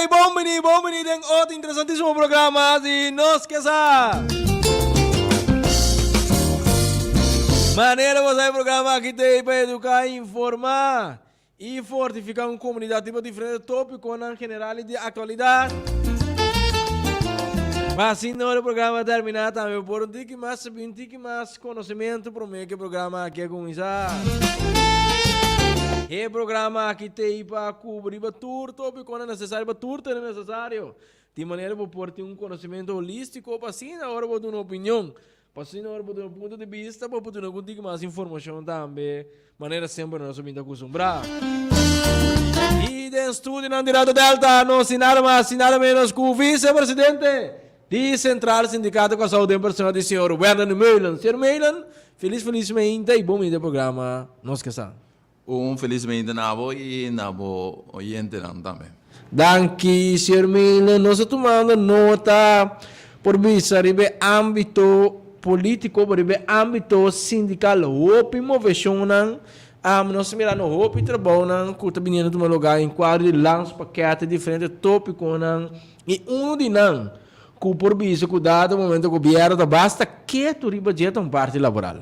Bom menino, em outro interessantíssimo programa de Nos Que Sa. Maneira você programa que tem para educar, informar e fortificar uma comunidade tipo diferente tópico na general e de atualidade. Mas se não o programa terminar também por um tique mais conhecimento para o programa aqui começar. E programa aqui tem para cobrir tudo tópico não é necessário, para tudo é necessário. De maneira para ter um conhecimento holístico, para assim na hora para ter uma opinião, para assim na hora para ter um ponto de vista, para ter um tique mais informação também, maneira sempre nós somos acostumbrados. E de estúdio na Direto Delta, não se nada mais, se nada menos que o vice-presidente de Central Sindicato com a Saúde em Pessoa do senhor Werner Meulen. Senhor Meulen, felizmente e bom dia do programa Nos Que Sa. Felizmente nabo e nabo oyente também. Danke, senhor Meulen. Nós estamos tomando nota por vista do âmbito político, por âmbito sindical. Hope movecionam, nós mirando hope trabalham, que está vindo de um lugar em quadro de lança paquete diferente tópico e de não. Que por vista que dado o momento que o governo basta que tu ribajeta um parte laboral.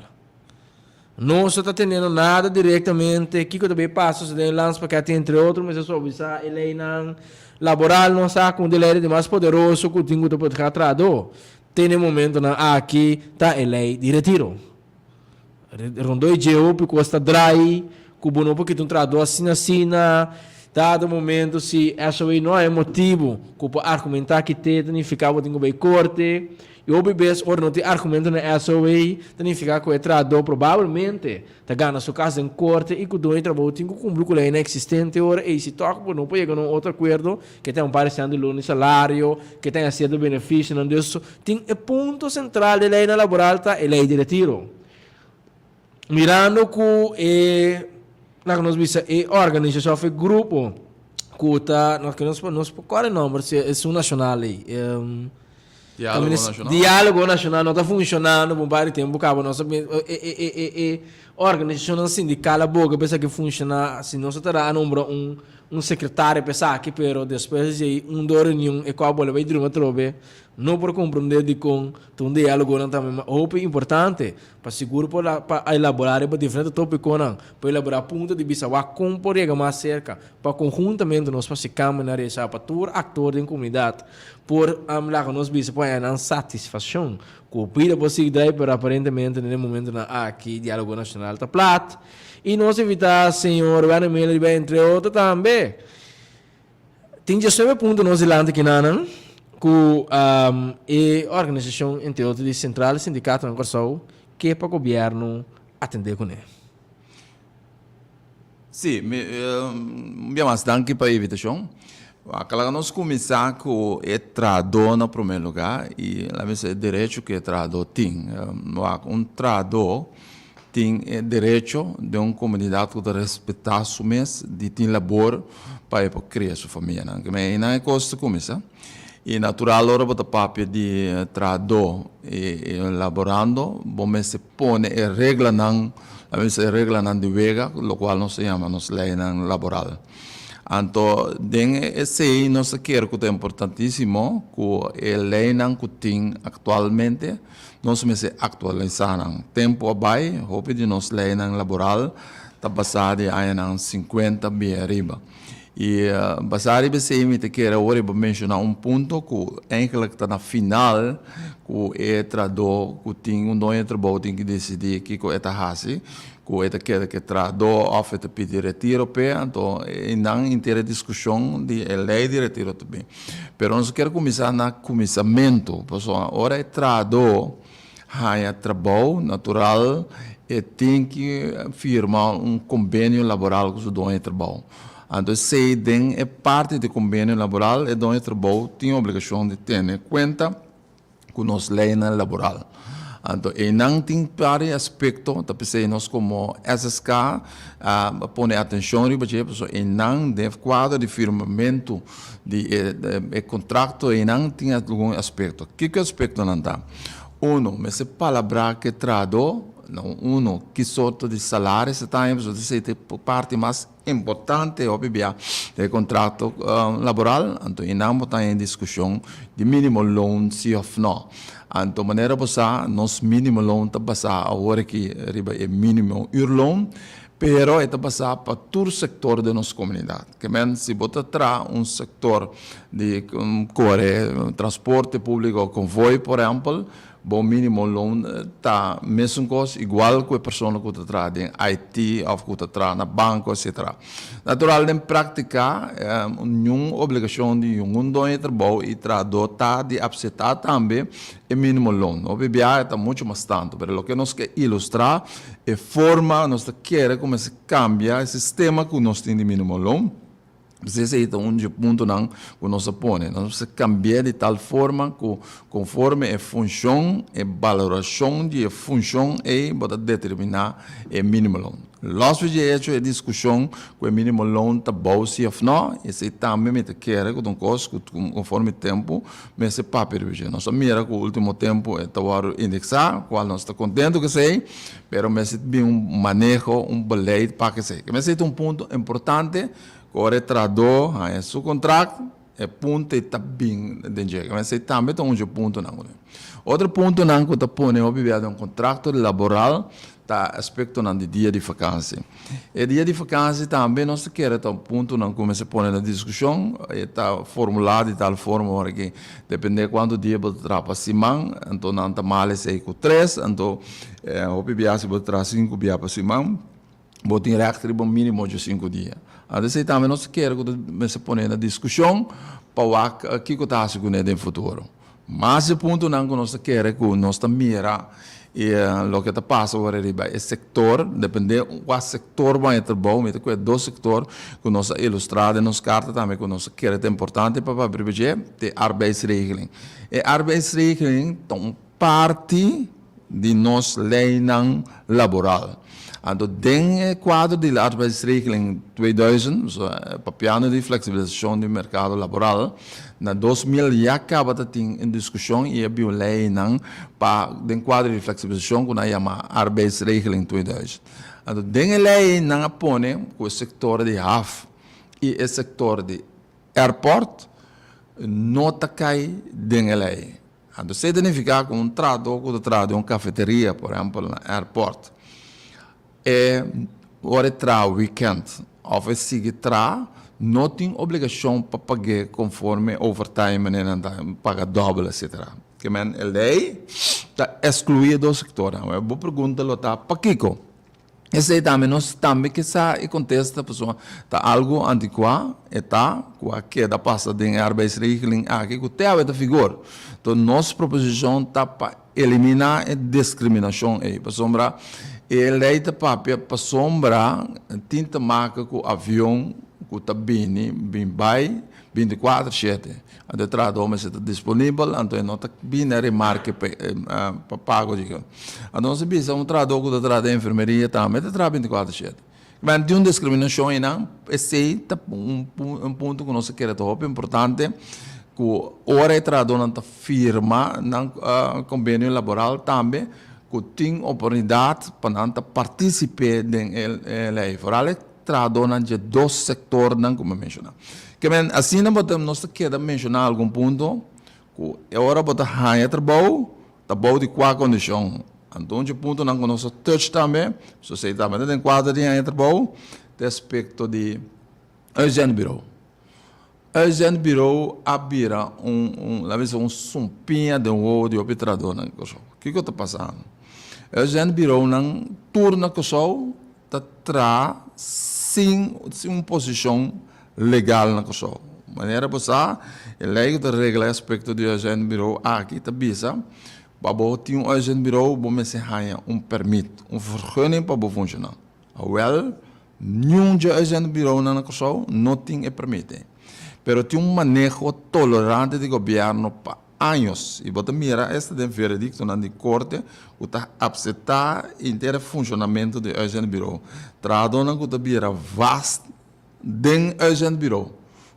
Não está tendo nada diretamente, que também passa de lança paquete entre outros, mas é só avisar ele não laboral não está com ele de mais poderoso que o tingo do poder atrado. Tem um momento na aqui tá ele de retiro. Rondoi geo porque está dry, que o bono porque tu trado assim dado momento se essa aí não é motivo que para argumentar que tem ficava tem bem corte e o bebês ou não tem argumento na essa aí tem ficar com o trado provavelmente tá ganha sua casa em corte e que dois trabalho tem que cumprir com a lei existente ora e se toca por não pode um outro acordo que tem parecendo de lunes salário que tem certo benefício não disso tem o ponto central da lei laboral tá a lei de retiro mirando que nós vimos a organização foi grupo que está nós qual é o nome é um nacional aí diálogo nacional não está funcionando por vários tempo acaba nossa organização sindical a boca pensa que funciona assim nós terá um secretário pensar que pero depois de reunião e qual bola vai de uma trobe não por compreender de com um diálogo não também é importante para seguro para elaborar para diferentes tópicos não para elaborar ponto de vista vai comporega mais cerca para conjuntamente nós para se caminhar essa para todo ator da comunidade por lá que nós visa para uma satisfação que o pira possibilidade para aparentemente no momento aqui diálogo nacional está plato e nós evitar senhor Werner Meulen entre outros também tem já sempre ponto nós ilante que não que a organização entre outros de central sindicato na Corsol que é para o governo atender com ele. Sim, me mais danke para a invitação. Aquela nós começar com o trador no primeiro lugar e lá é direito que o trador tem. Trador tem direito de uma comunidade que respeitar o mês de ter labor para criar sua família. Mas não é coisa começar. E natural hora para papel de trador e elaborando, bom se põe a regra não de vega, o qual nós chamamos lei laboral. Então, esse nós quer que é importantíssimo que a lei que tem atualmente nós se atualizar. Tempo abai, hope de nós lei laboral está passada em 50 bem arriba. E basari bese me te quero agora mencionar ponto que eigenlijk está na final que trador que tem dono trabalho tem que decidir que é hasi que quer que trador oferta pedir retiro pe então não inteira discussão de lei de retiro também. Pero nós quero começar na começamento, pessoal. Ora trador há trabalho natural e tem que firmar convênio laboral com o dono de trabalho. Então, se é parte do convênio laboral, e dono de trabalho tem a obrigação de ter em conta com nossa lei laboral. Então, e não tem vários aspectos, então, nós como SSK, põe atenção, e não deve quadro de firmamento de contrato, e não tem algum aspecto. Que aspecto não dá? Mas a palavra que traduz Não, que sorte de salário você tem, você tem parte mais importante do contrato laboral, então não está em discussão de mínimo loan sim ou não. Então, maneira passar, nosso mínimo loan está passar agora que é mínimo loan, pero está passar para todo o setor da nossa comunidade. Que se você traz setor de transporte público, convoio, por exemplo, bom mínimo loan está mesmo coisa igual que a pessoa que está em IT ou que está na banco, etc. Natural, em prática, nenhuma obrigação de dono de trabalho e adotar de aceitar também o mínimo loan. O BBA está muito mais tanto, mas o que nós queremos ilustrar é a forma nós queremos como se cambia o sistema que nós temos de mínimo loan. Esse é um ponto que nós põe. Nós cambiar de tal forma que, conforme a função e valoração de função, para determinar o mínimo loan. Nós fizemos a discussão que o mínimo loan está bom se ou não, e se também me quer que conforme o tempo, mas se papel nós mira que o último tempo está indexar, qual nós está contente que sei, mas se tem manejo, beleid para que sei. Mas é um ponto importante. O retrador, seu contrato, é ponto e está bem dentro. Mas também tem um ponto não. Outro ponto não que está pondo um contrato laboral, tá aspecto não de dia de vacância. E dia de vacância também nós queremos um ponto não como se põe na discussão, está formulado de tal forma que depende quanto dia você trabalha semana, então não está mal se com 3, então o PBA se você trabalha 5 dias por semana, você tem resto de mínimo de 5 dias. Assim também nós queremos que se põe na discussão para o que está a seguir no futuro. Mas o ponto não que nós queremos que nós mira e o que está passando agora é setor, depende qual setor vai trabalhar, mas é dois setores que nós ilustramos nas cartas também que nós queremos é importante para privilegiar de arbeidsregeling. E arbeidsregeling é parte de nossa lei laboral. Então, dentro do quadro de arbeidsregeling 2000, para plano de flexibilização do mercado laboral, na 2000 já acaba de ter em discussão e havia uma lei para o quadro de flexibilização que nós chamamos arbeidsregeling 2000. Então, dentro da lei não põe o setor de HAF e o setor de airport não está cai dentro da lei. Então, se significa que um trabalho de uma cafeteria, por exemplo, no airport, hora tra weekend, ou se não tem obrigação para pagar conforme overtime, paga dobro, etc. Que a lei está excluída do setor. Eu vou perguntar para Kiko. Esse também nós também que e contesta a pessoa está algo antiquado está com a queda passa de arbeidsregeling aqui que tem a figura. Então nossa proposição está para eliminar a discriminação aí, para sombra e lei da papel para sombra tinta marca com avião que está bem vai 24/7. A detrás mas está disponível, então não está bem a remarca para pago de que. Então se bisa trabalho que está da enfermeria também está 24/7. Mas de uma discriminação aí não, esse é um ponto que nós queremos top importante que hora é trabalho não firma na convênio laboral também que tem oportunidade para participar da lei. Por além trabalho de dois setores não como mencionar. Que assim nós queremos mencionar algum ponto que é hora para ganhar trabalho de qual condição. Então, o ponto não que nós touch também, se você também tem quadro de ganhar trabalho, tem aspecto de urgent bureau. Urgent bureau abira um sumpinha de um de arbitrador na coisa. O que está passando? Urgent bureau não turna coisa está tra sem uma posição legal na coisa. Maneira passar, a lei que regula aspecto de urgent bureau aqui está bisa. Para ter um urgent bureau, você ganha permit, vergunning para funcionar. Well, nenhum urgent bureau na coisa não tem permite. Pero tem manejo tolerante do governo para anos. E você mira esta de veredicto na de corte, que está aceitar o inteiro funcionamento do urgent bureau. Tradona que está vira vasto dentro do urgent bureau.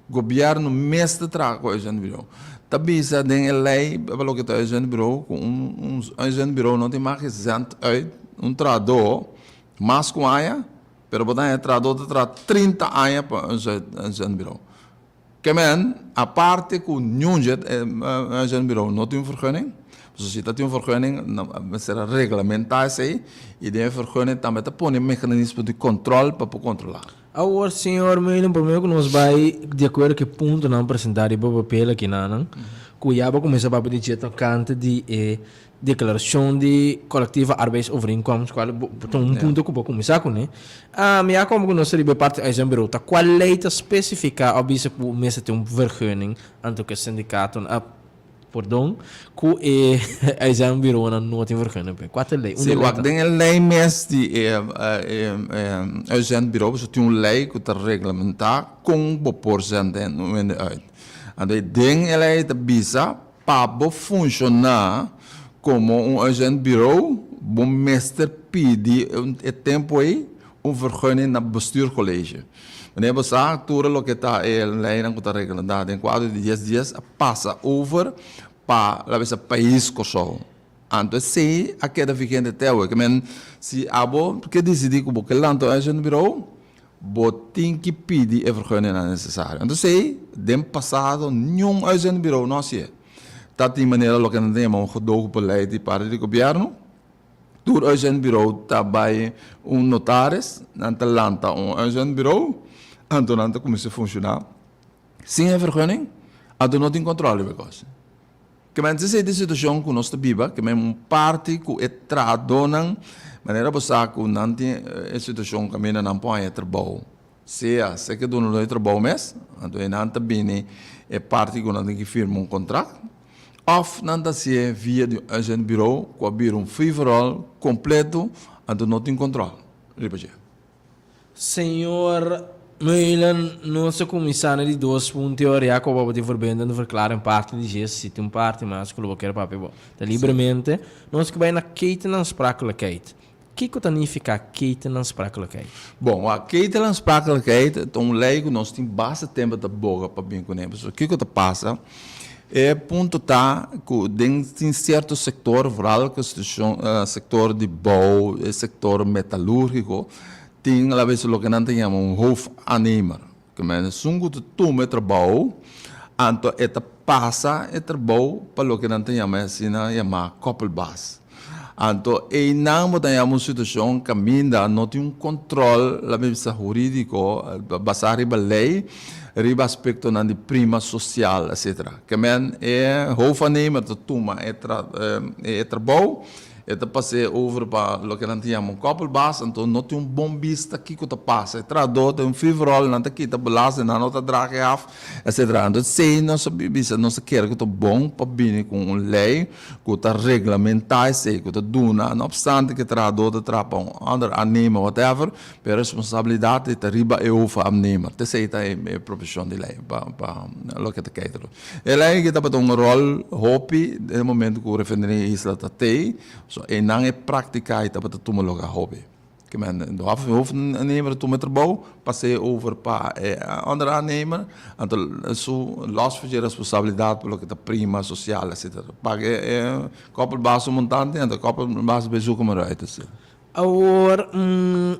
O governo mesmo traga o urgent bureau. Também a lei, pelo que está urgent bureau, urgent bureau não tem mais isento um trador, mais com aia, pero botar é trador de 30 anos para um bureau. Que men, a parte que o Nunjet é bureau não tem vergunning, dus je dat een vergunning, dan será regulamentar isso aí, e de vergunning também te põe um mecanismo de controle para controlar. Agora, senhor, meu problema que nós vai de acordo com que ponto não apresentar para o papel aqui não, cuiaba começa a pedir tocante de declaração de coletiva arbeidsovereenkomst, qual um ponto que eu vou começar com, né? Mas como que nós seria parte do bureau, tá qual lei tá especifica a bisa que o mês tem vergunning anto que sindicato perdão, que é um bureau não tem vergunning, qual lei? Sim, o tem a lei mês de é bureau, você tem uma lei que está regulamentar com o porcentagem no uit. Então, tem a lei da bisa para funcionar como um bureau, bom mestre pede tempo aí vergunning na bestuurcollege. Wanneer we zagen, toeren lo que está en lei não está regulado em quadro de 10 dias passa over para o país que só. Então, se a queda vigente até hoje, que men se abo que decidir que o lanto é um bureau, botin que pedir a vergunning não necessário. Então, se dem passado nenhum é um bureau não se é. Dat die maneira lo que não tem um gedogen beleid para o governo. Door een bureau daarbij notaris, dan te landen een bureau, en dan começa a funcionar. Sem a vergunning, a do não tem controle da coisa. Que men se de situação que nós biba, que men parte que é tradonan, maneira você que não tem situação que men não põe trabalho. Se que do não trabalho mês, então não tá bem é parte que não tem que firmar contrato. Of não se via de um bureau, com abrir free for all completo, então não tem controle. Repetir. Senhor, nossa comissária de 2 pontos, teoria, como eu te verbendo, verklaar em parte de GES, se tem parte, mas que eu quero papel. Tá livremente, nós que vai na Kate não sprakelijkheid. O que significa Kate não sprakelijkheid? Bom, a Kate não sprakelijkheid, então, leigo, nós temos bastante tempo de boga para bem conhecer. O que passa? É ponto que dentro de certo setor rural, que é o setor de bouw, o setor metalúrgico, tem a vez o que não tem hoofdaannemer. Que é sungo de tome trabalho, então é passa é trabalho para o que não tem assim chama koppelbaas. Então é não tem uma situação que ainda não tem controle la vez jurídico, basado na lei. Riba aspecto de prima social, etc. Que men é hoofdaannemer de toma é trabalho, é passar over para o que não tínhamos koppelbaas, então não tem bom vista aqui que passa, é trador, tem free for all, não tem que belasting, não está drag af, etc. Então se não se bisa, não se quer que está bom para vir com uma lei, que está regulamentar isso, que está duna, não obstante que trador de trapa ander aannemer, whatever, a responsabilidade de riba é hoofdaannemer. Isso aí é a profissão de lei, para o que está querendo. A lei que está para um rol, hobby, no momento que o referendo isla está tem, e não é praticar e para tomar logo a hobby. Que men do hoofdaannemer toe met trabalho, passei over para andere aannemer, então so last de responsabilidade pelo que está prima social, etc. Paga koppelbaas montante, então koppelbaas bezoeken maar uit. Agora,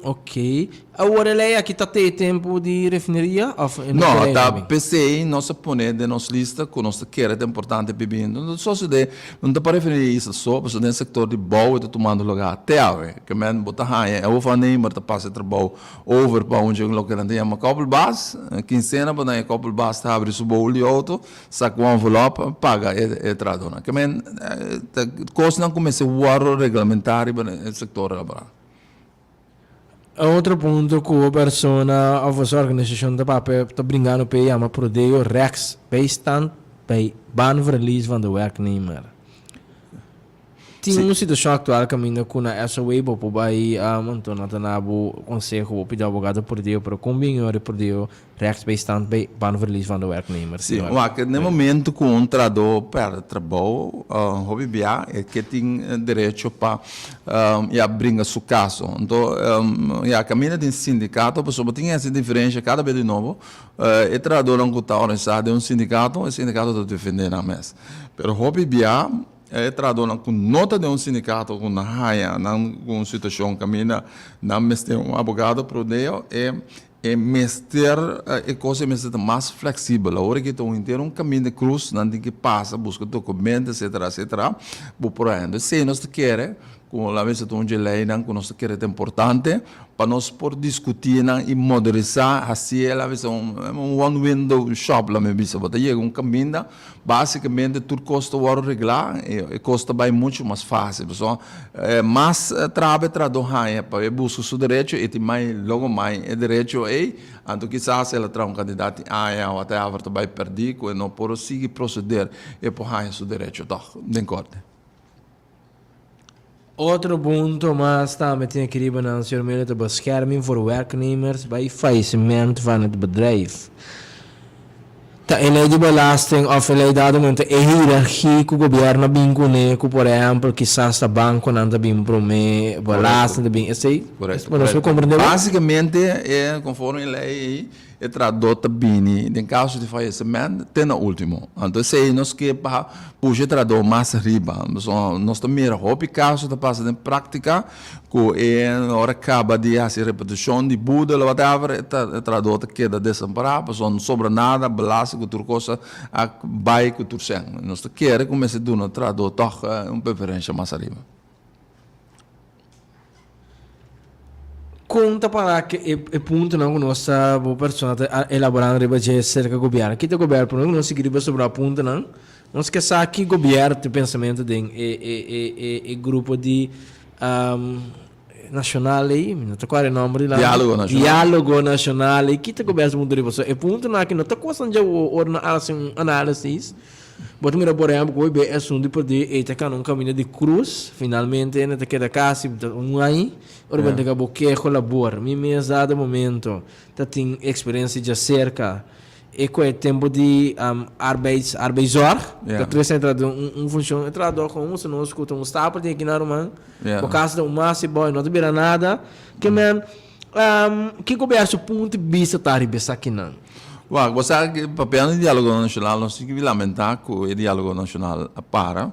ok. Agora, ele aqui está tem tempo de refineria? Não, está PC, nossa põe de nossa lista, com nossa queira é importante bebendo. Não só se de, não dá para referir isso só, porque no setor de boa está tomando lugar até agora. Que men botar raia, eu vou nem mas passa trabalho over para onde eu quero ter uma koppelbaas, quincena para na koppelbaas está abre o bolo e outro, saca um envelope, paga é tradona. Que men coisa não começa a regulamentar no setor laboral. Outro ponto que a persona, a vossa organização está brincando para chama Prodeo Rex, bijstand bij baanverlies van de werknemer. Tem uma situação atual que ainda com essa web por aí então não tem conselho para o advogado Prodeo para combinar o Prodeo Rex bijstand bij baanverlies van de werknemer. Sim, mas no momento que um trador perde trabalho, hobby bia é que tem direito para brincar seu caso. Então, a caminho de sindicato, a pessoa tem essa diferença cada vez de novo. O trador não está organizado em um sindicato, o sindicato está defendendo a mesa. Pero hobby bia tradona com nota de sindicato com na raia, com situação camina, não mestre advogado pro deo mestre coisa mestre mais flexível. A hora que tu inteiro caminho de cruz, não tem que passa, busca documentos, etc. Por aí, se nós queremos com a mesa de lei, com nós queremos é importante para nós por discutir e modernizar assim ela é one window shop lá me bisa, bota aí caminho basicamente tudo custa o arreglar e custa bem muito mais fácil, só mais trabalho para buscar seu direito e mais logo mais é direito aí, então quizás ela traz candidato ou até a vai perder e não por seguir proceder e por ganhar seu direito, tá? De acordo. Outro ponto, mas também tinha que ir na senhor Miller de bescherming voor werknemers bij faillissement van het bedrijf. Ele de belasting of ele dado momento a hierarquia que o governo vincula com, por exemplo, quizás a banco não também promete belasting também, assim. Correto. Basicamente conforme a lei é tradota bem, em caso de falecimento, tem no último. Então, se nós que puxa trador mais riba, nós também roupa caso da passa em prática, que é hora acaba de fazer repetição de Buda, whatever, tradota queda desamparado, não sobra nada, belasta que tudo coisa, vai que tudo sem. Nós queremos começar a dar trador preferência mais riba. Conta para que é ponto não nossa boa pessoa elaborando riba cerca do governo. Que o governo não se griba sobre a ponta não. Não se esqueça que o governo tem pensamento de grupo de nacional aí, não tô qual é o nome lá. Diálogo nacional e que o governo muda riba. É ponto não que não tá começando já o análise. Bota mira por exemplo, que o IBS de poder e tá um caminho de cruz, finalmente ainda queda quase aí, ora bem acabou que colabora. Me mesmo momento, tá tem experiência já cerca e com o tempo de arbeidsor, que trouxe entrado função entrado com um não escuta staff tem aqui na Romã, por causa do massa boy não te nada, que man que governo ponto de vista tá ribessa aqui não. Você que papel no diálogo nacional nós temos que lamentar que o diálogo nacional para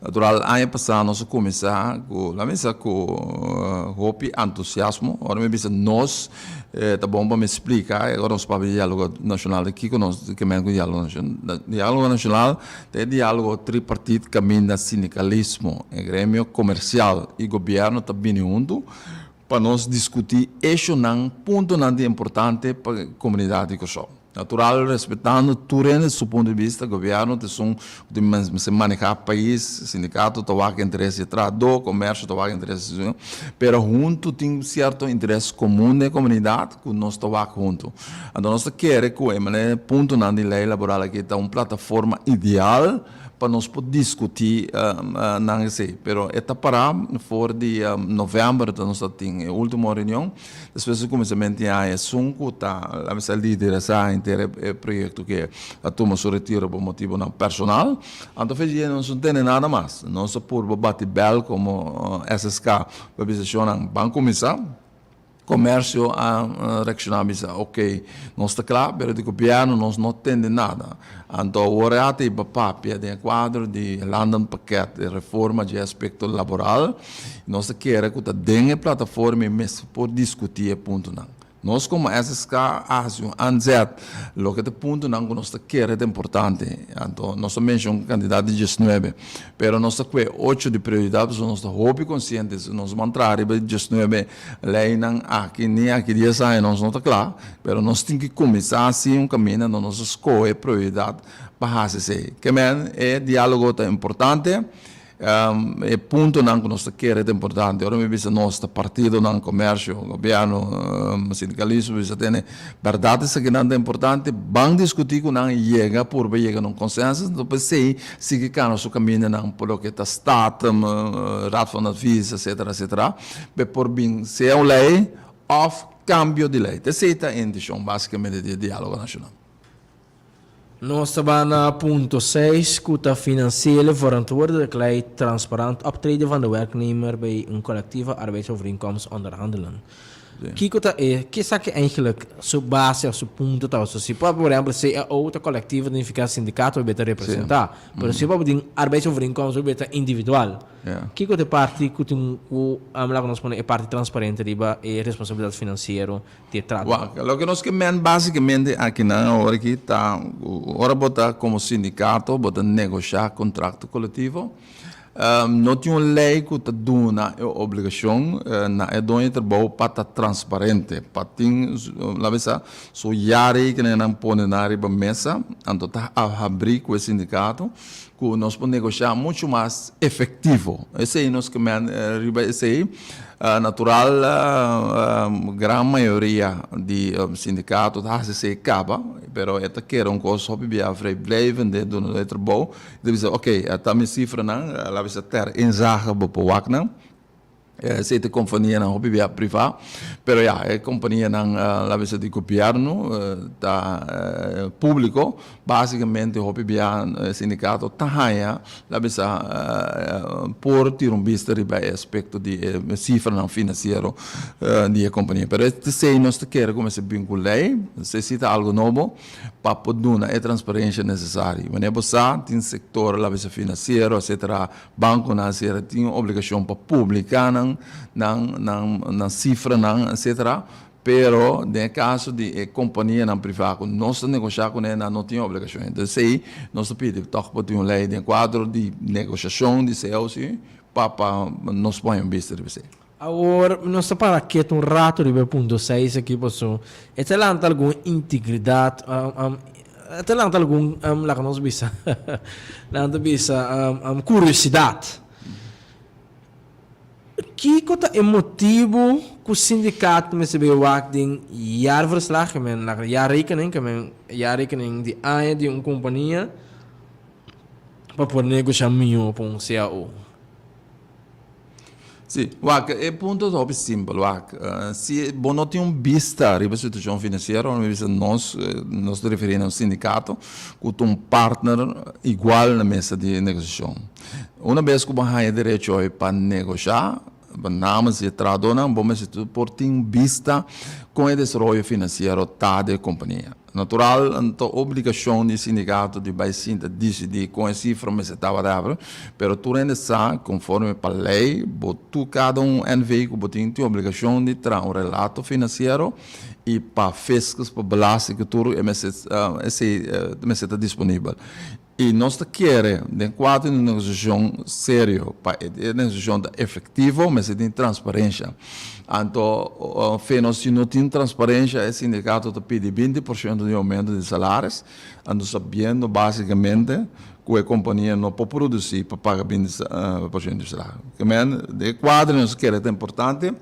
natural ano passado nós começar com a mesa com hope entusiasmo agora me bisa nós tá bom para me explicar agora nós para o diálogo nacional aqui que nós que men com diálogo nacional é diálogo tripartite caminho da sindicalismo grêmio comercial e governo tá bem junto para nós discutir eixo não ponto não de importante para a comunidade que só natural, respeitando tudo do ponto de vista do governo, de manejar o país, sindicato, trabalho interesse trador, comércio, trabalho interesse, mas junto tem certo interesse comum da comunidade que nós trabalhamos junto. Então, nós queremos que o ponto na lei laboral aqui está uma plataforma ideal para nós poder discutir não sei, pero esta para for de novembro nós temos a última reunião, depois começamento a assunto tá a mesa líder essa inteiro projeto que a turma se retira por motivo não personal, então fez não tem nada mais, nós por bater bel como SSK para visitar banco começar comércio a reaccionar ok, não está claro, mas o governo não tem nada. Então, o orate e papel de quadro de London paquete de reforma de aspecto laboral, nós queremos que tenha plataforma por discutir ponto não. Nós como SSK Asio, ANZET, o que é ponto não que nós queremos é importante. Então, nós mencionamos candidato de 19, mas nós temos 8 de prioridade, nós estamos conscientes, nós vamos entrar em 19, lei não aqui, nem aqui 10 anos, nós não está claro, mas nós temos que começar assim caminho, nós escolher prioridade para fazer. Que é diálogo tão importante. E ponto não que nós queremos é importante. Agora me visa nosso partido, não comércio, governo, sindicalismo, isso tem verdade isso que é importante. Vamos discutir com não chega por chegar num consenso. Depois se que cá nosso caminho não por o que está Estado, rato van advies, etc. Por bem se é uma lei ou cambio de lei. Essa é a intenção basicamente de diálogo nacional. Nós estamos na ponto 6, kuta financiële verantwoordelijk transparant optreden van de werknemer bij een collectieve arbeidsovereenkomst onderhandelen. Que sabe que eigenlijk zo base of zo punto tal. So, se pode, por exemplo, se é outra coletiva identificar sindicato vai beter representar. Pero se pode ter arbeidsovereenkomst vai beter individual. Que é parte que tem o lá que nós põe é parte transparente riba e responsabilidade financeira de trato. Lo que nós queremos basicamente aqui na hora que tá, hora botar como sindicato, botar negociar contrato coletivo. Não tinha uma lei que te dá a obrigação na edonha de trabalho para estar transparente, para ter, lá vez so yari que não põe na riba mesa, então tá abrir com o sindicato, que nós podemos negociar muito mais efetivo. Esse aí nós que riba esse aí natural grande maioria de sindicatos se acaba, pero esta quer coisa só bibia vrij blijven de doen het trabalho. Deve dizer, ok, esta minha cifra não, lá vai ter inzage para o wakna. Se é companhia não hobby privada, pero ja, é companhia não, lá vai ser de governo, da público, basicamente hobby sindicato tahanha, lá vai ser por ter vista riba aspecto de cifra não financeiro de companhia. Pero este sei nós quer como se vinculei, necessita algo novo para poder a transparência necessária. Mas é você tem setor lá vai ser financeiro, etc. Banco na tem obrigação para publicar na cifra, etc. Pero, no caso de companhia privada, nós negociar com ela não tem obrigação. Então, sei, nós pedimos para uma lei de quadro de negociação de sales para nós põe vista de você. Agora, nós estamos para aqui um rato de ponto 6 aqui, pessoal. Este lá tem alguma integridade, este lá tem algum, lá que nós bisa, lá bisa curiosidade. Que é o motivo que o sindicato me sabe o acting jaarverslag, jaarrekening de AE de uma companhia para poder negociar melhor com o CAO? Sim, é ponto top simples. Se você não tem vista a situação financeira, nós nos referimos ao sindicato com um partner igual na mesa de negociação. Uma vez que você tem direito para negociar, nada se tradona, vamos por ter vista com o desenvolvimento financeiro da companhia. Natural, a obrigação do sindicato de baixa decidir com a cifra mas estava dável, pero tu ainda sabe, conforme a lei, tu cada NV que tem a obrigação de trazer um relato financeiro e para fiscais, para belasting que tu está disponível. E nós queremos, dentro de uma negociação séria, para uma negociação efetiva, mas tem transparência. Então, se não tem transparência, o sindicato te pede 20% de aumento de salários, então sabendo basicamente que a companhia não pode produzir para pagar 20% de salário. De quadro, nós queremos, é importante,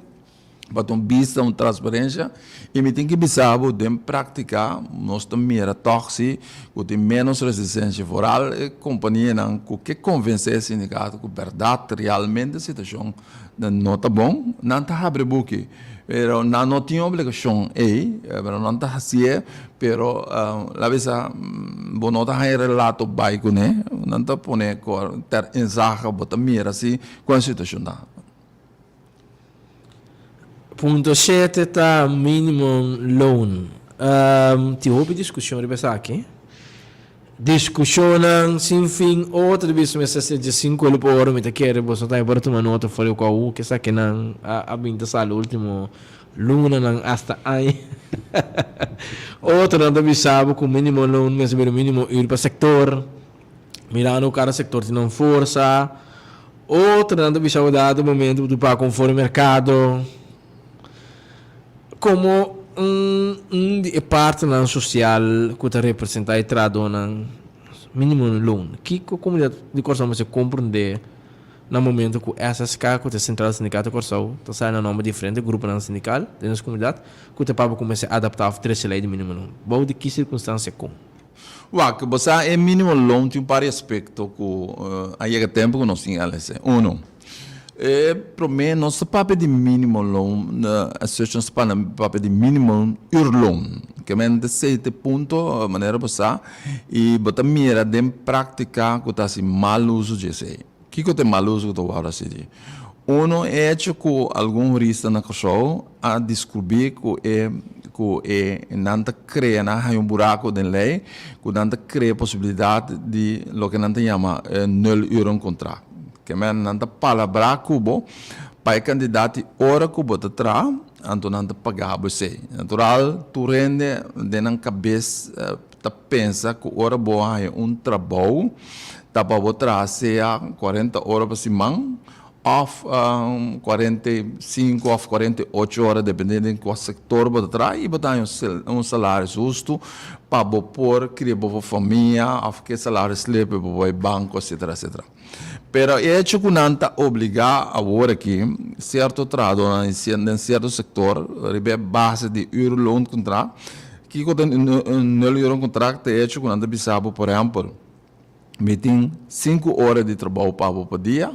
para ter vista, uma transparência, e me tem que pensar de praticar, nós também era tóxico, que tem menos resistência foral, e a companhia não, que convencer o sindicato que a verdade, realmente, a situação não está bom, não está abrindo book, pero não tinha obrigação aí, não está assim, pero la vez não está aí relato baixo, né, não está poner ter ensaio, botar mira assim, com a situação da. Punto 7 está minimum loan. Ti houve discussão de aqui? Discussão sem fim, outra vez me se de 5 horas por hora, me te quer, você está para tomar nota, falei com o que sabe que não, a binta sala último luna não hasta aí. Outra não me sabe com minimum loan, mas o mínimo ir para sector, mirando cada sector tem uma força. Outra não me sabe dado momento do para conforme mercado. Como partner social que te representa e tradona minimum loan, que a comunidade de Corsão você compreender no momento que essas caras que a central sindicato Corsão está saindo nome diferente grupo na sindical da nossa comunidade que te para começar a adaptar a três leis de minimum loan. Bom, de que circunstância com? Que você é minimum loan tem vários aspectos que aí é tempo que nós tínhamos. Para mim, nosso papel de minimum loan, a associação se fala papel de minimum loan, que é de certo ponto, a maneira você e botar mira de prática que está assim mal uso de sei. Que tem mal uso que tu agora se Uno é que algum jurista na show a descobrir que não cria um buraco de lei, que não cria possibilidade de lo que não chama null euro contrato. Que não palavra cubo para candidato hora cubo de tra, então não pagar você. Natural, tu rende de na cabeça, ta pensa que hora boa é trabalho, ta para botar se a 40 horas por semana, of 45 of 48 horas, dependendo de qual setor você traz, e botar salário justo para pôr, criar boa família, of que salário sleep, para banco, etc, etc. Pero é que não está obrigado agora que certo trabalho em certo setor, ribe base de euro contrato, que quando no euro contrato é que não está bisabo, por exemplo, me tem 5 horas de trabalho para dia,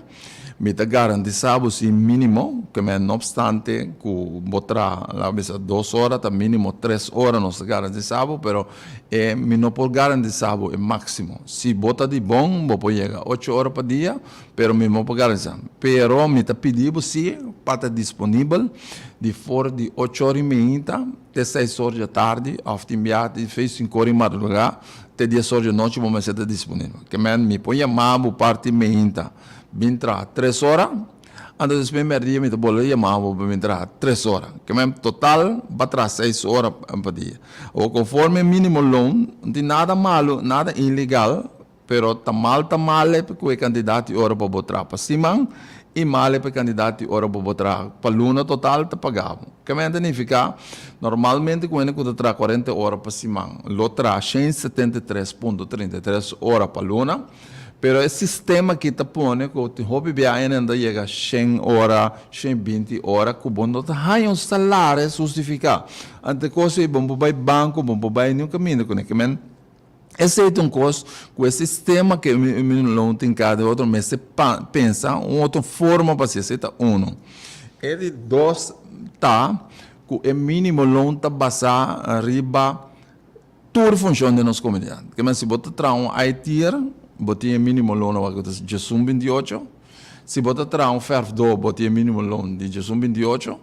me está garantizado se mínimo, que não obstante que botar lá 2 horas, tá mínimo 3 horas não está garantizado, pero me não pode garantizado é máximo. Se bota de bom, vou chegar 8 horas por dia, pero me não pode garantizar. Pero me está pedindo se para estar disponível de fora de 8 horas e meia até 6 horas da tarde, ou de enviar de 5 horas de madrugada, até 10 horas da noite, vamos estar disponível. Que me põe chamar parte meia. Vintra 3 horas, antes do primeiro dia, me bolei chamava para entrar 3 horas, que mesmo total, vai trás 6 horas por dia. Ou conforme mínimo loan, não tem nada malo, nada ilegal, pero tá mal é porque o candidato hora para botar para cima, e mal é para o candidato hora para botar para luna total, tá pagado. Que mesmo significa, normalmente, quando você traz 40 horas para cima, lo traz 173,33 horas para luna, pero o sistema que está pondo, que o hobby ainda chega a 100 horas, 120 horas, que o bom não tem um salário justificado. Ante coisa, vamos para o banco, vamos para o caminho, que esse é um custo, com esse sistema que não tem cada outro, mas se pensa, uma outra forma para se aceitar Ele 2 tá, que o mínimo não está basado arriba, tudo funciona na nossa comunidade. Que se você traz IT, botinha mínimo loan de Jesus 28. Se você traz fervo, botinha mínimo loan de Jesus 28.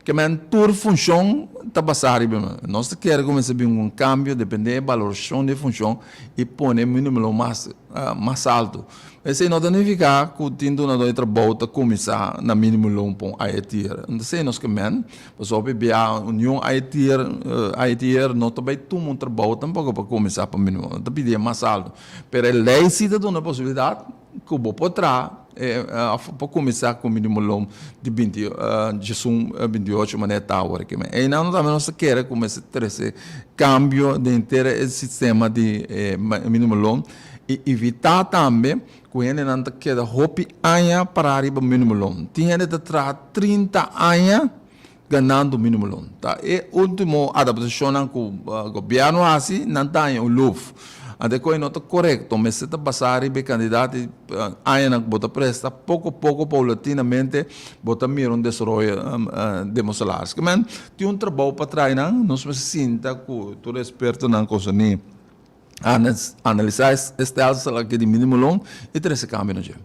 Que tudo funciona está passando. Nós queremos começar a cambio, depende da valoração de função e pôr mínimo loan mais alto. Esse não significa que o tindo na outra volta começar na mínimo loan com a IT. Não sei nós que porque a união IT não também toma um trabalho também para começar para mínimo, está pedindo mais alto. Mas a lei se dá uma possibilidade que o pode trás para começar com o mínimo loan de 28 maneira tal hora que e não também nós quer começar a esse cambio de inteiro esse sistema de mínimo loan e evitar também que ele não queda hopi anos para arriba o mínimo loan. Tinha de trás 30 anos ganhando o mínimo loan. Tá? E último adaptação que o governo assim não tem o LUF. Até que não está correto, mas se está passando e candidato ainda bota presta pouco a pouco paulatinamente bota mira desenvolvimento demonstrar. Que tem um trabalho para trás não se sinta que tu é experto na coisa nem analisar este alça aqui de mínimo loan e ter esse cambio no dia.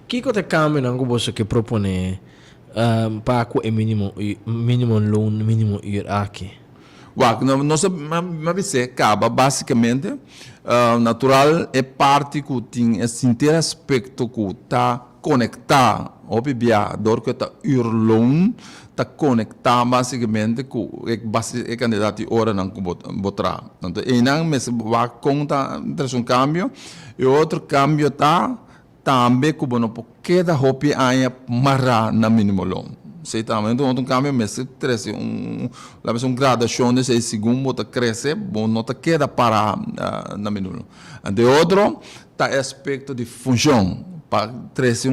Que te cambio não você que propõe para o mínimo loan mínimo ir aqui? Nossa mavise acaba basicamente natural é parte que tem esse inteiro aspecto que está conectado ao dor que está urlão está conectado basicamente com o candidato hora não botar então e não mas vai conta um cambio e outro cambio tá também que não porque da hopi aí marra na mínimo loan sei também então um cambio mas se cresce gradação de 6 segundos cresce bom não queda para na mínimo de outro tá aspecto de função para trazer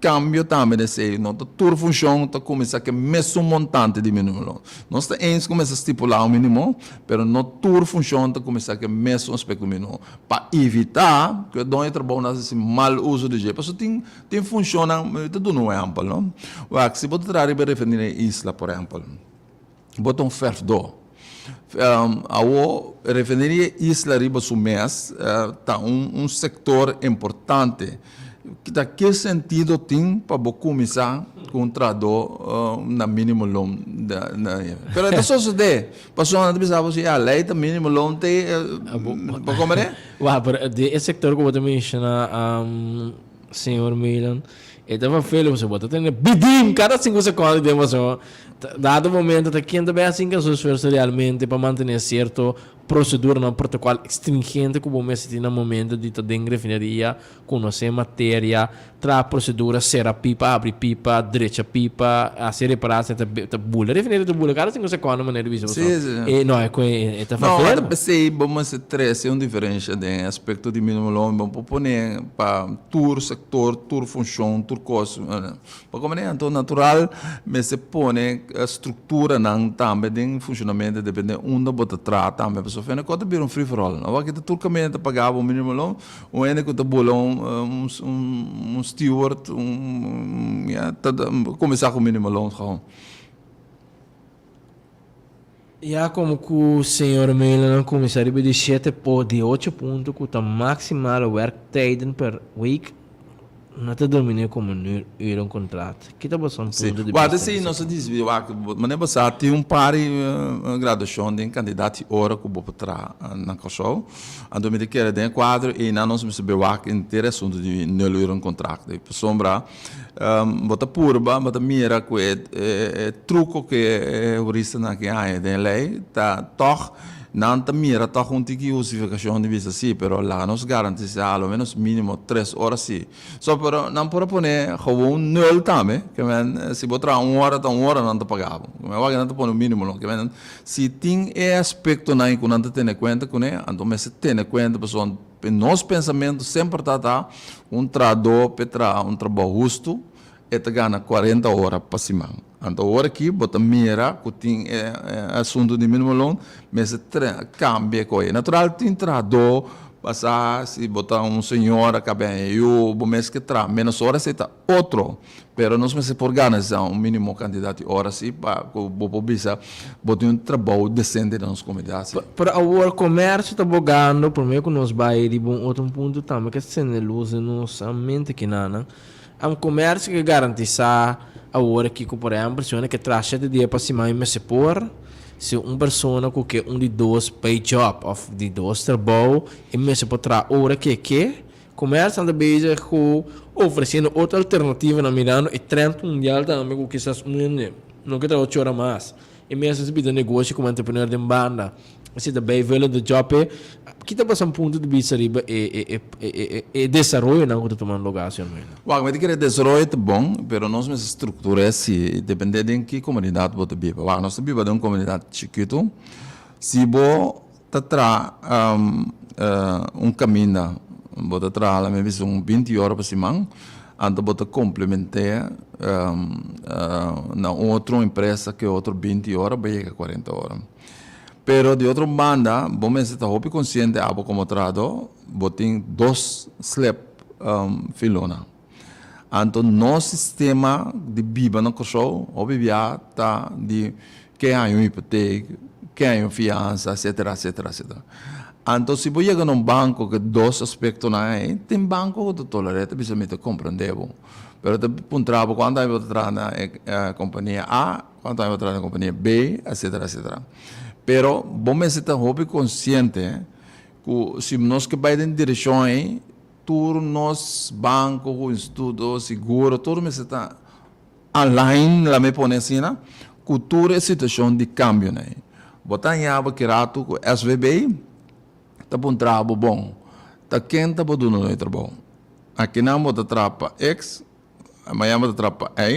cambio também desse não tudo funciona tá começar que mesmo montante de mínimo nós está em começa a estipular o mínimo pero não tudo funciona tá começar que mesmo aspecto mínimo para evitar que não entre bom nesse mal uso de jeito porque tem funciona tudo no exemplo não se você trazer para referir a isla por exemplo botar fervo a refineria Isla Riba Sumés está um setor importante que sentido tem para começar com um trabalho na mínimo longo. Pero é só de pessoa não pensava assim, a lei da mínimo longo tem para comer? Wah, pero de sector que você menciona, senhor Milan, estava feio, você bota tendo bidim cada 5 segundos de emoção. Dado momento, tá quente bem assim que a sua esforço realmente para manter certo procedura, um protocolo stringente que você tem no momento de estar dentro da refinaria, conhecer matéria, tra procedura, serra pipa, abrir pipa, direita pipa, a ser reparada, tá bula, refinaria tá bula, cada 5 segundos maneira de visão. E não é que tá fazendo. Não, pensei, vamos ter uma diferença de aspecto de mínimo longo, vamos pôr para tour sector, tour função, tour costo, para como é então natural, mas se põe a estrutura não também de funcionamento depende onde bota trás também pessoa faz quando vira free for all não vai que tu caminho pagava o mínimo long o ene que tu bolão steward começar com o mínimo long gewoon. Ja, como que o senhor Milan comissário de 7 por de 8 pontos que o maximal werktijden per week não te domine como um contrato. Que tá passando Sim, ponto de guarda se não se diz, mas nem passar tem pari graduação de candidato hora que vou para na coisa, ando me quer de quadro e não nos me bewak interessante de não um contrato. E sombra bota purba, bota mira que é truco que é jurista na que há de lei, tá toch não te mira toch um tiki justificação de vista sim, pero lá nos garantiza ao menos mínimo 3 horas sim. Só pero não pode poner gewoon nul também, que men se botar 1 hora, então 1 hora não te pagava. Mas vai não te pôr o mínimo não, que men se tem aspecto não que não te tem conta com né, então mas se tem conta pessoa nos pensamentos sempre tá trabalho petra trabalho justo e te ganha 40 horas para semana. Então, agora aqui, bota mira, que tem assunto de mínimo longo, mas cambia coisa. Natural, tem trabalho, passar, se botar senhor, acabei, eu, bom mês que traz, menos horas, você está outro. Pero nós se organizar mínimo candidato de horas, e para o bisa, botar trabalho decente na nossa comunidade. Para o comércio está bogando, por meio que nós vai de outro ponto também, que se não luz nossa mente que não, comércio que garantiza a hora que, por exemplo, pessoa que traz 7 dias para cima e me se pôr, se uma pessoa que de 2 pay job, ou de 2 trabalho, e me se pôr tra hora que comércio anda bem com oferecendo outra alternativa na Milano e trend mundial também com que essas não que está 8 horas mais. E mesmo se pede negócio como entrepreneur de banda, se também vê do job, que está passando ponto de vista riba e desenvolvimento não que está tomando lugar, senhor. Well, mas que desenvolvimento é bom, pero nós mesmo estrutura é se depende de que comunidade você vive. Well, nós vivemos em uma comunidade chiquita, se você tra caminho, você tra lá mesmo 20 horas por semana, então você complementar na outra empresa que outra 20 horas, vai chegar 40 horas. Pero de outra banda, você está muito consciente de como trabalho, você tem 2 slap filona. Então, nosso sistema de vida no show, obviamente, está de que há hipoteca, que há fiança, etc, etc, etc. Então, se você chega num banco que 2 aspectos não é, tem banco que tolera, principalmente compreendeu. Pero te puntrava quando eu trabalho na companhia A, quando eu trabalho na companhia B, etc, etc. Pero vamos estar muito consciente que se nós que vai em direção aí, todos nos bancos, institutos, seguro, tudo me está online, lá me põe assim, né? Cultura é situação de câmbio, né? Botar em água que rato com SVB, tá bom trabalho bom, tá quente tá bom no trabalho. Aqui não bota trapa X, amanhã bota trapa A,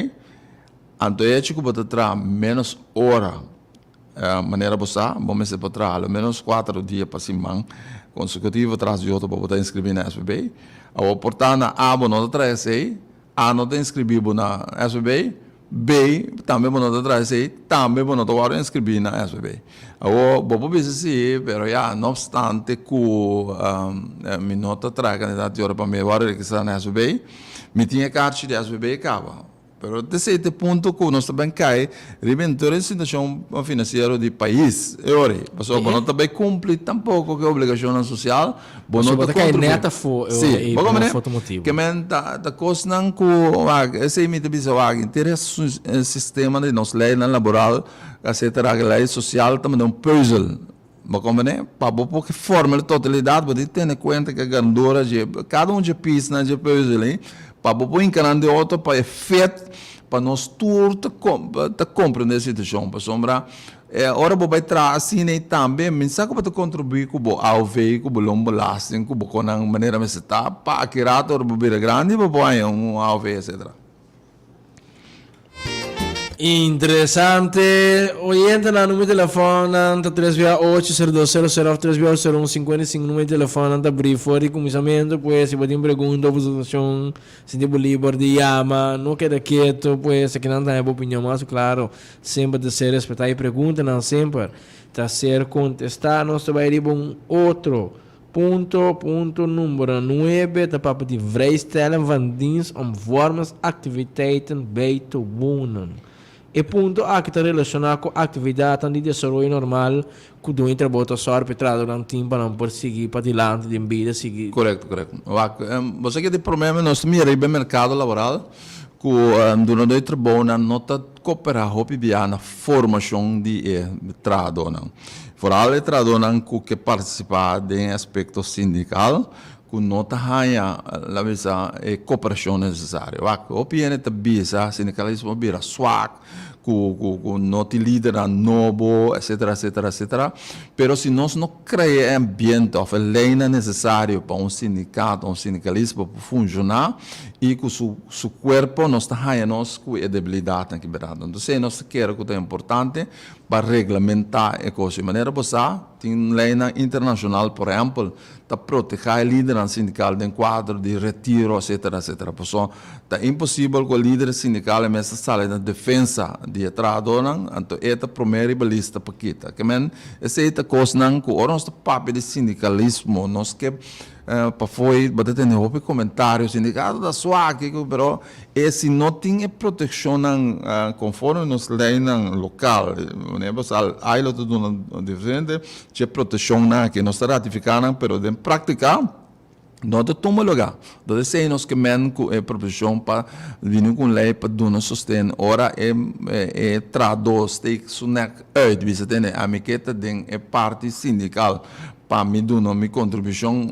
então é que bota trapa menos hora. Maneira bossa, vamos se botar menos 4 dias para cima consecutivo atrás de outro para botar inscrever na SBB. A portar na A não traz aí, A não tem inscrito na SBB, B também não traz aí, também não agora inscrever na SBB. O bobo business pero já não obstante que me nota traz candidato para me agora que está na SBB, me tinha carta de SBB acaba. Pero desse ponto que nós também cai, ribentor a situação financeira do país. E ora, pessoal, não também cumpre tampouco que a obrigação social, bom não bota cai neta sim, bom como foto motivo. que men da coisa não que esse me bisa interesse sistema de nossa lei laboral, etc. A lei social também um puzzle. Mas como né, para porque forma a totalidade, você tem em conta que a gandora de cada de pisa na de puzzle, para você encarar de outro para efeito para nós tudo te compreender a situação, para sombra ora você vai trazer assim nem também, mensagem para contribuir com o AOV, com o lombo lasting, com a maneira mais está, para que rato ora você grande, para pôr AOV, etc. Interessante. Oyente na número de telefone, anta 368-0200, 368-0155, número de telefone, anta briefo de começamento, pues, se você tem pergunta, apresentação, se tem livre de llama, não queda quieto, pues, aqui não tem a opinião, mas, claro, sempre de ser respeitar e pergunta, não sempre, está ser contestar, nós vai ir um outro ponto número 9, de papo de vrijstellen van dienst om vormingsactiviteiten bij te wonen. E ponto A que está relacionado com a atividade de desenvolvimento normal que do trabalho só para durante tempo para não perseguir para adiante de vida seguir. Correto. Você que tem problema nós também no mercado laboral que durante o trabalho não está cooperar na formação de trabalho não. Vooral o trabalho que participar de aspecto sindical que não está a cooperação necessária. O PN também sindicalismo vira swag, que não te lidera novo, etc. Pero se nós não criamos ambiente ou lei necessário para sindicato, sindicalismo para funcionar e que seu corpo não está com a debilidade aqui beirado. Então, se nós queremos que é importante para regulamentar a coisa de maneira boa, tem lei internacional, por exemplo, para proteger a liderança sindical em quadro de retiro, etc. Portanto, é impossível que o líder sindical mesmo saia na defesa de trabalhador, então é a primeira balista para kita. Que men, essa é a coisa que o nosso papel de sindicalismo, nós que para foi, bater tem um comentário sindicato da sua aqui, pero se não tem proteção conforme nos lei local, né? Você aí lo tudo diferente, tinha proteção que nós ratificamos, pero em prática não te toma lugar. Então, se nós que men com a proteção para vir com lei para dar sustento, ora traduz tem que sunek uit, você tem a miqueta de parte sindical. Para mim, minha contribuição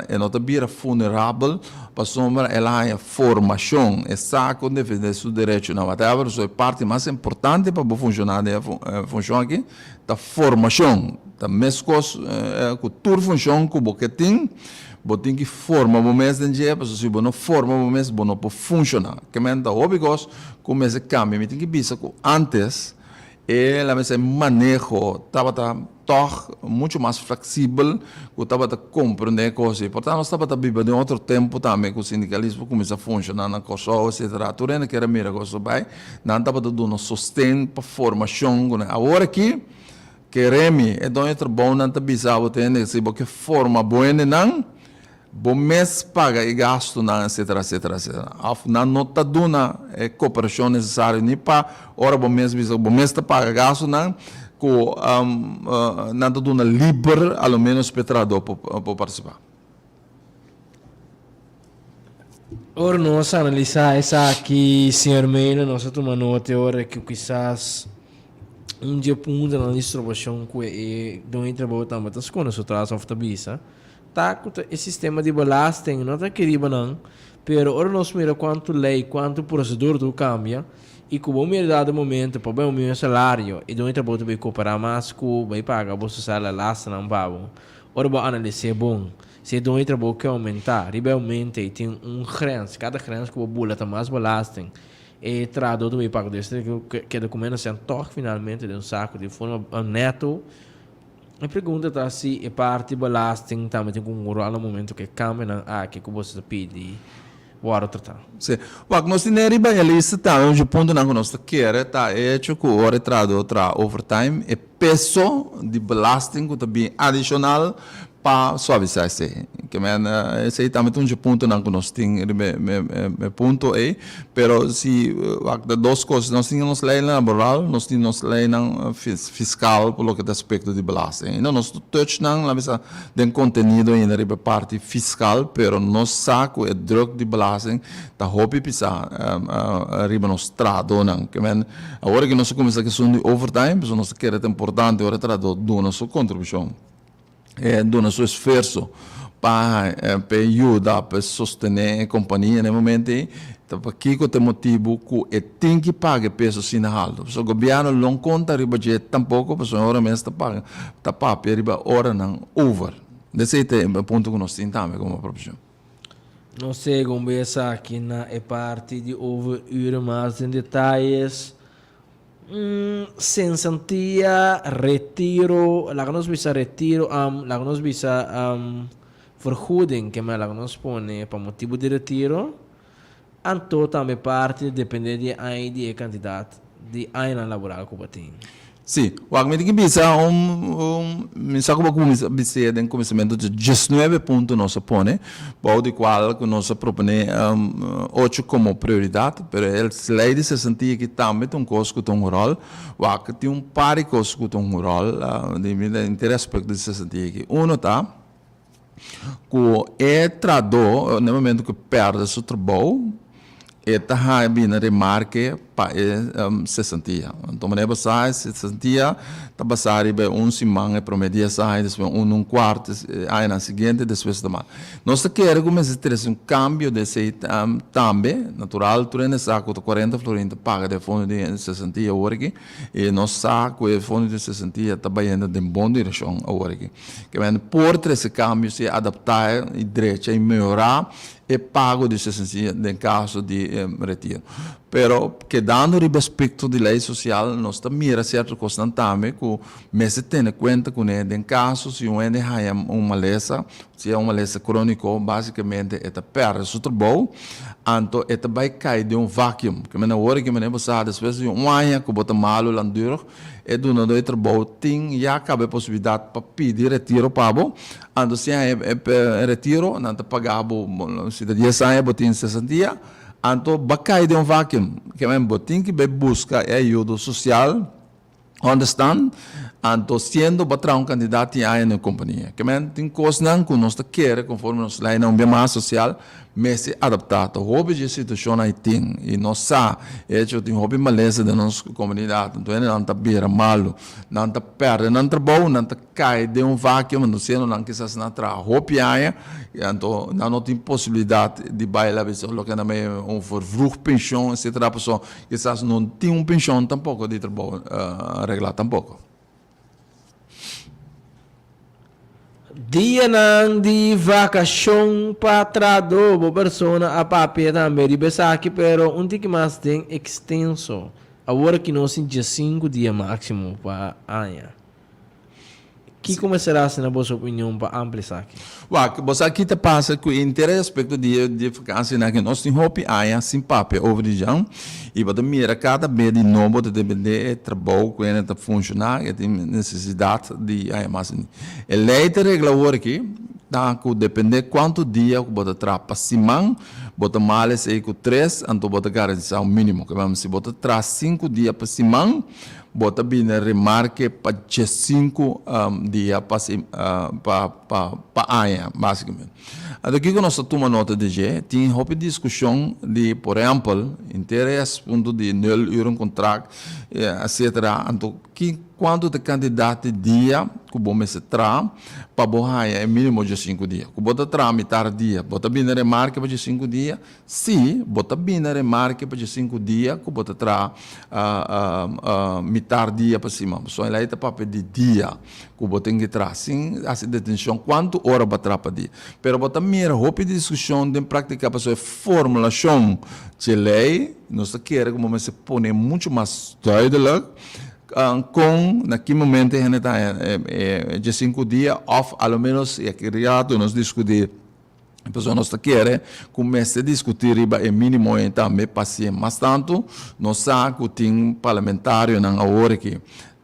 é não ter vulnerável para sombra ela é formação, é saco de defender seu direito na whatever, so é parte mais importante para funcionar a função aqui, da formação, da mesma que toda função que você tem que formar o mês de dia, se você não forma o mês, você não pode funcionar. Que menta obigos, como esse cambio, me tem que pensar que antes esse manejo estava muito mais flexível, que estava a compreender coisas. Portanto, nós estava a viver de outro tempo também, que o sindicalismo começou a funcionar na Kosovo, etc. Tudo que era mira coisa bem, não estava dando sustento para a formação. Agora aqui, queremos, é de outro bom, não está bizarro, se você forma boa, não, bom mês paga e gasto, etc. Não está dando cooperação necessária, nem para hora bom mês está paga gasto, não, que não está dando livre, ao menos, para para participar. Ora, nós analisar essa aqui, senhor Meino, nós tomamos nota, ora, que quizás dia ponto na distribuição que é do trabalho também, das coisas que traz of the bisa. Tá com o sistema de balasteng não está querido não, pero ora nós mira quanto lei, quanto procedura tu cambia e que bom me dado momento para bem o meu salário e do trabalho vai cooperar mais que vai pagar bolsa salário lasta não pago. Ora vai analisar bom. Se do trabalho que aumentar, realmente tem cada grande que o bula tá mais balasteng e traduz vai pagar desse que documento se antoja finalmente de saco de forma neto. A pergunta está se é parte belasting também tem um rol no momento que cambia que você pede o tratar. Sim, o que nós temos a lista também o ponto que nós queremos tá hecho que o hora overtime é peso de belasting que também adicional para suavizar esse. Que esse também tem um ponto não que nós temos, ponto é, pero se duas coisas, nós temos lei laboral, nós temos lei fiscal por lo que é aspecto de belasting. Não, nós touch não, lá bisa den conteúdo em a parte fiscal, pero nós saco é druk de belasting, tá hobby pisa arriba nos trado não, que agora que nós começamos a questão de overtime, nós queremos importante agora trado do nossa contribuição. Do nosso esforço para ajudar, para sostener a companhia no momento, para que tem motivo que tem que pagar peso sinalado. O governo não conta o budget tampouco, porque agora mesmo está pagando, está pagando hora não over. Esse é o ponto que nós temos também como profissão. Não sei como é aqui na parte de overuren, mas em detalhes. Sensantia, retiro, lá que nós bisa retiro, lá que nós bisa vergoeding, que lá que nós põe para motivo de retiro, anto também parte depende de a candidato de aina laboral que tem. Sim, o argumento que bisa me saco para começar em começamento de 19 pontos nós põe, para o qual que nós propõe 8 como prioridade, pero eles lei de 60 que também tem um custo que tem um rol, o que tem um par de custos que tem um rol, de interesse aspecto de 60 que um tá que é trador no momento que perde seu trabalho está bem remarque para 60. Então, maneira sai 60, está passar semana promedia sai depois quarto aí na seguinte depois também. Nós queremos começar a ter um cambio desse também natural, tu não saco de 40 florins paga de fundo de 60 hoje e nós saco de fundo de 60 está indo de boa direção hoje. Que por esse cambio se adaptar e direito e melhorar e pago de 60 em caso de retiro. Pero que dando respeito de lei social, nós também certo constantamente que se tem em conta que em caso se um ende há uma lesão, se é uma lesão crônica, basicamente é perde seu trabalho, então é vai cair de vácuo. Que na hora que você sabe, às vezes um ano que bota malo lá duro, é do não do trabalho tem já acaba a possibilidade para pedir retiro pago, então se é retiro, não te pagava se de 10 anos botin 60 dias. Então, bacai de vácuo, que é botin que busca ajuda social, understand? Então, sendo um candidato aí na companhia. Que tem coisas que nós queremos, conforme nós lei não bem mais social, mas se adaptar. O hobby de situação aí tem, e nós sabemos, tem hobby maleza da nossa comunidade, então ele não está beira malo, não está perde, não está bom, não está cai de vácuo, não sendo não que se não traz hobby aí, então não tem possibilidade de bailar, lo que não é vervroeg pensão, etc. Pessoa que não tem pensão tampouco de trabalho arreglar tampouco. Dia nang di vacação patrado bo persona a papel também de aqui, pero um que mais tem extenso. Agora que nós temos 5 dias máximo para año. Que começará a ser na vossa opinião para ampliar aqui? Você aqui te passa que o interesse aspecto de eficácia na que nós temos hopi aí sem papel original e para mira cada vez de novo de depender trabalho que ainda funcionar e tem necessidade de aí mais. A lei de regra aqui tá que depende quanto dia que você traz para semana, você mal é com 3, então você garantir o mínimo que vamos se você traz 5 dias para semana bota bem remarque para 5 dias para ano, basicamente. Aqui que nós tomamos nota de que tem uma discussão de, por exemplo, interesse ponto de 0 euro contrato, etc. Então, que quando o candidato dia que você traz para borrar é mínimo de 5 dias. Que você traz metade dia, bota bem remarque para 5 dias. Se bota bem remarque para 5 dias, que você traz metade dia para cima. Só ele está para pedir dia que você tem que trazer. Sim, essa detenção, quanto hora para trazer para dia. Pero você mira, roupa de discussão de prática para sua formulação de lei, nós queremos como se põe muito mais duidelijk. Com naquele momento a gente está de 5 dias off, ao menos é criado nós discutir a pessoa nós quer começa a discutir o mínimo então me passe mais tanto nós sabe que tem parlamentário na hora que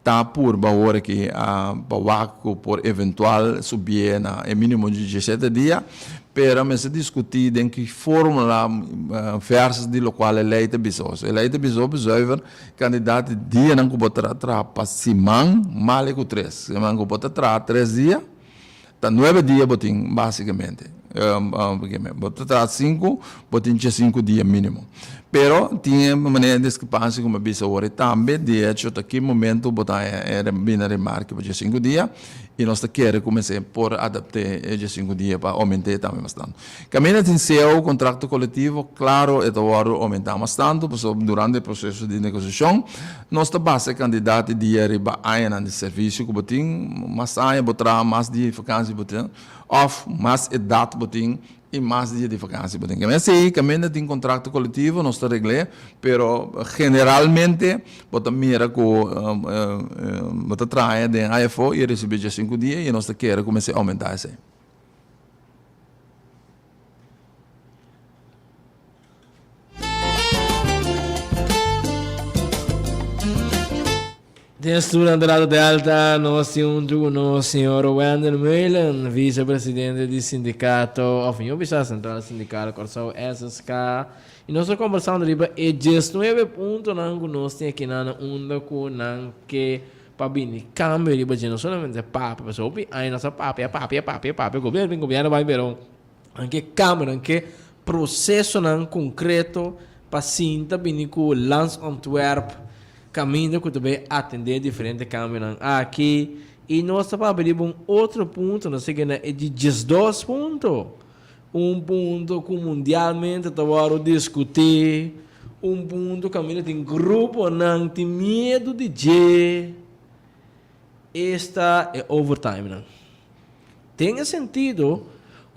tá por hora que a bawaco por eventual subir na mínimo de 17 dias, pero me se discutir em que fórmula versus de lo qual eleita bisos. Eleita bisos bezuiver candidato dia não que botar para simang male com 3. Não que botar 3 dias, tá 9 dias botin basicamente. Botar 5, botin 5 dias mínimo. Pero tinha maneira de discrepância como bisa agora também de hecho aqui momento botar era bem na remarca para 5 dias e nós queremos começar por adaptar esses 5 dias para aumentar também bastante. Caminho tem seu contrato coletivo, claro, é agora aumentar bastante, durante o processo de negociação, nós base candidato de riba ainda de serviço que botin, mas aí botar mais de vacância botin, off mais idade botin e mais dias de vacância. Mas sim, caminho tem contrato coletivo, nós está reglado, pero generalmente, bota mira que bota trai de AFO e receber já 5 dias e nós quer começar a aumentar isso. Durante la Delta, nós temos o senhor Wendel Meulen, vice-presidente do sindicato, o vice central do sindicato Corsão SSK, e nós estamos conversando sobre e 19 pontos que nós temos aqui na onda que para vir cambio de budget, não somente papo, mas aí nossa papo, governo vai ver anche cambio, anche processo concreto para sinta vir com Lance Antwerp caminho que também atender diferentes câmeras aqui e nós estamos abrindo outro ponto, nós seguimos é de 12 pontos, ponto que mundialmente estamos discutir, ponto que a tem grupo não tem medo de dizer, esta é overtime não. Tem sentido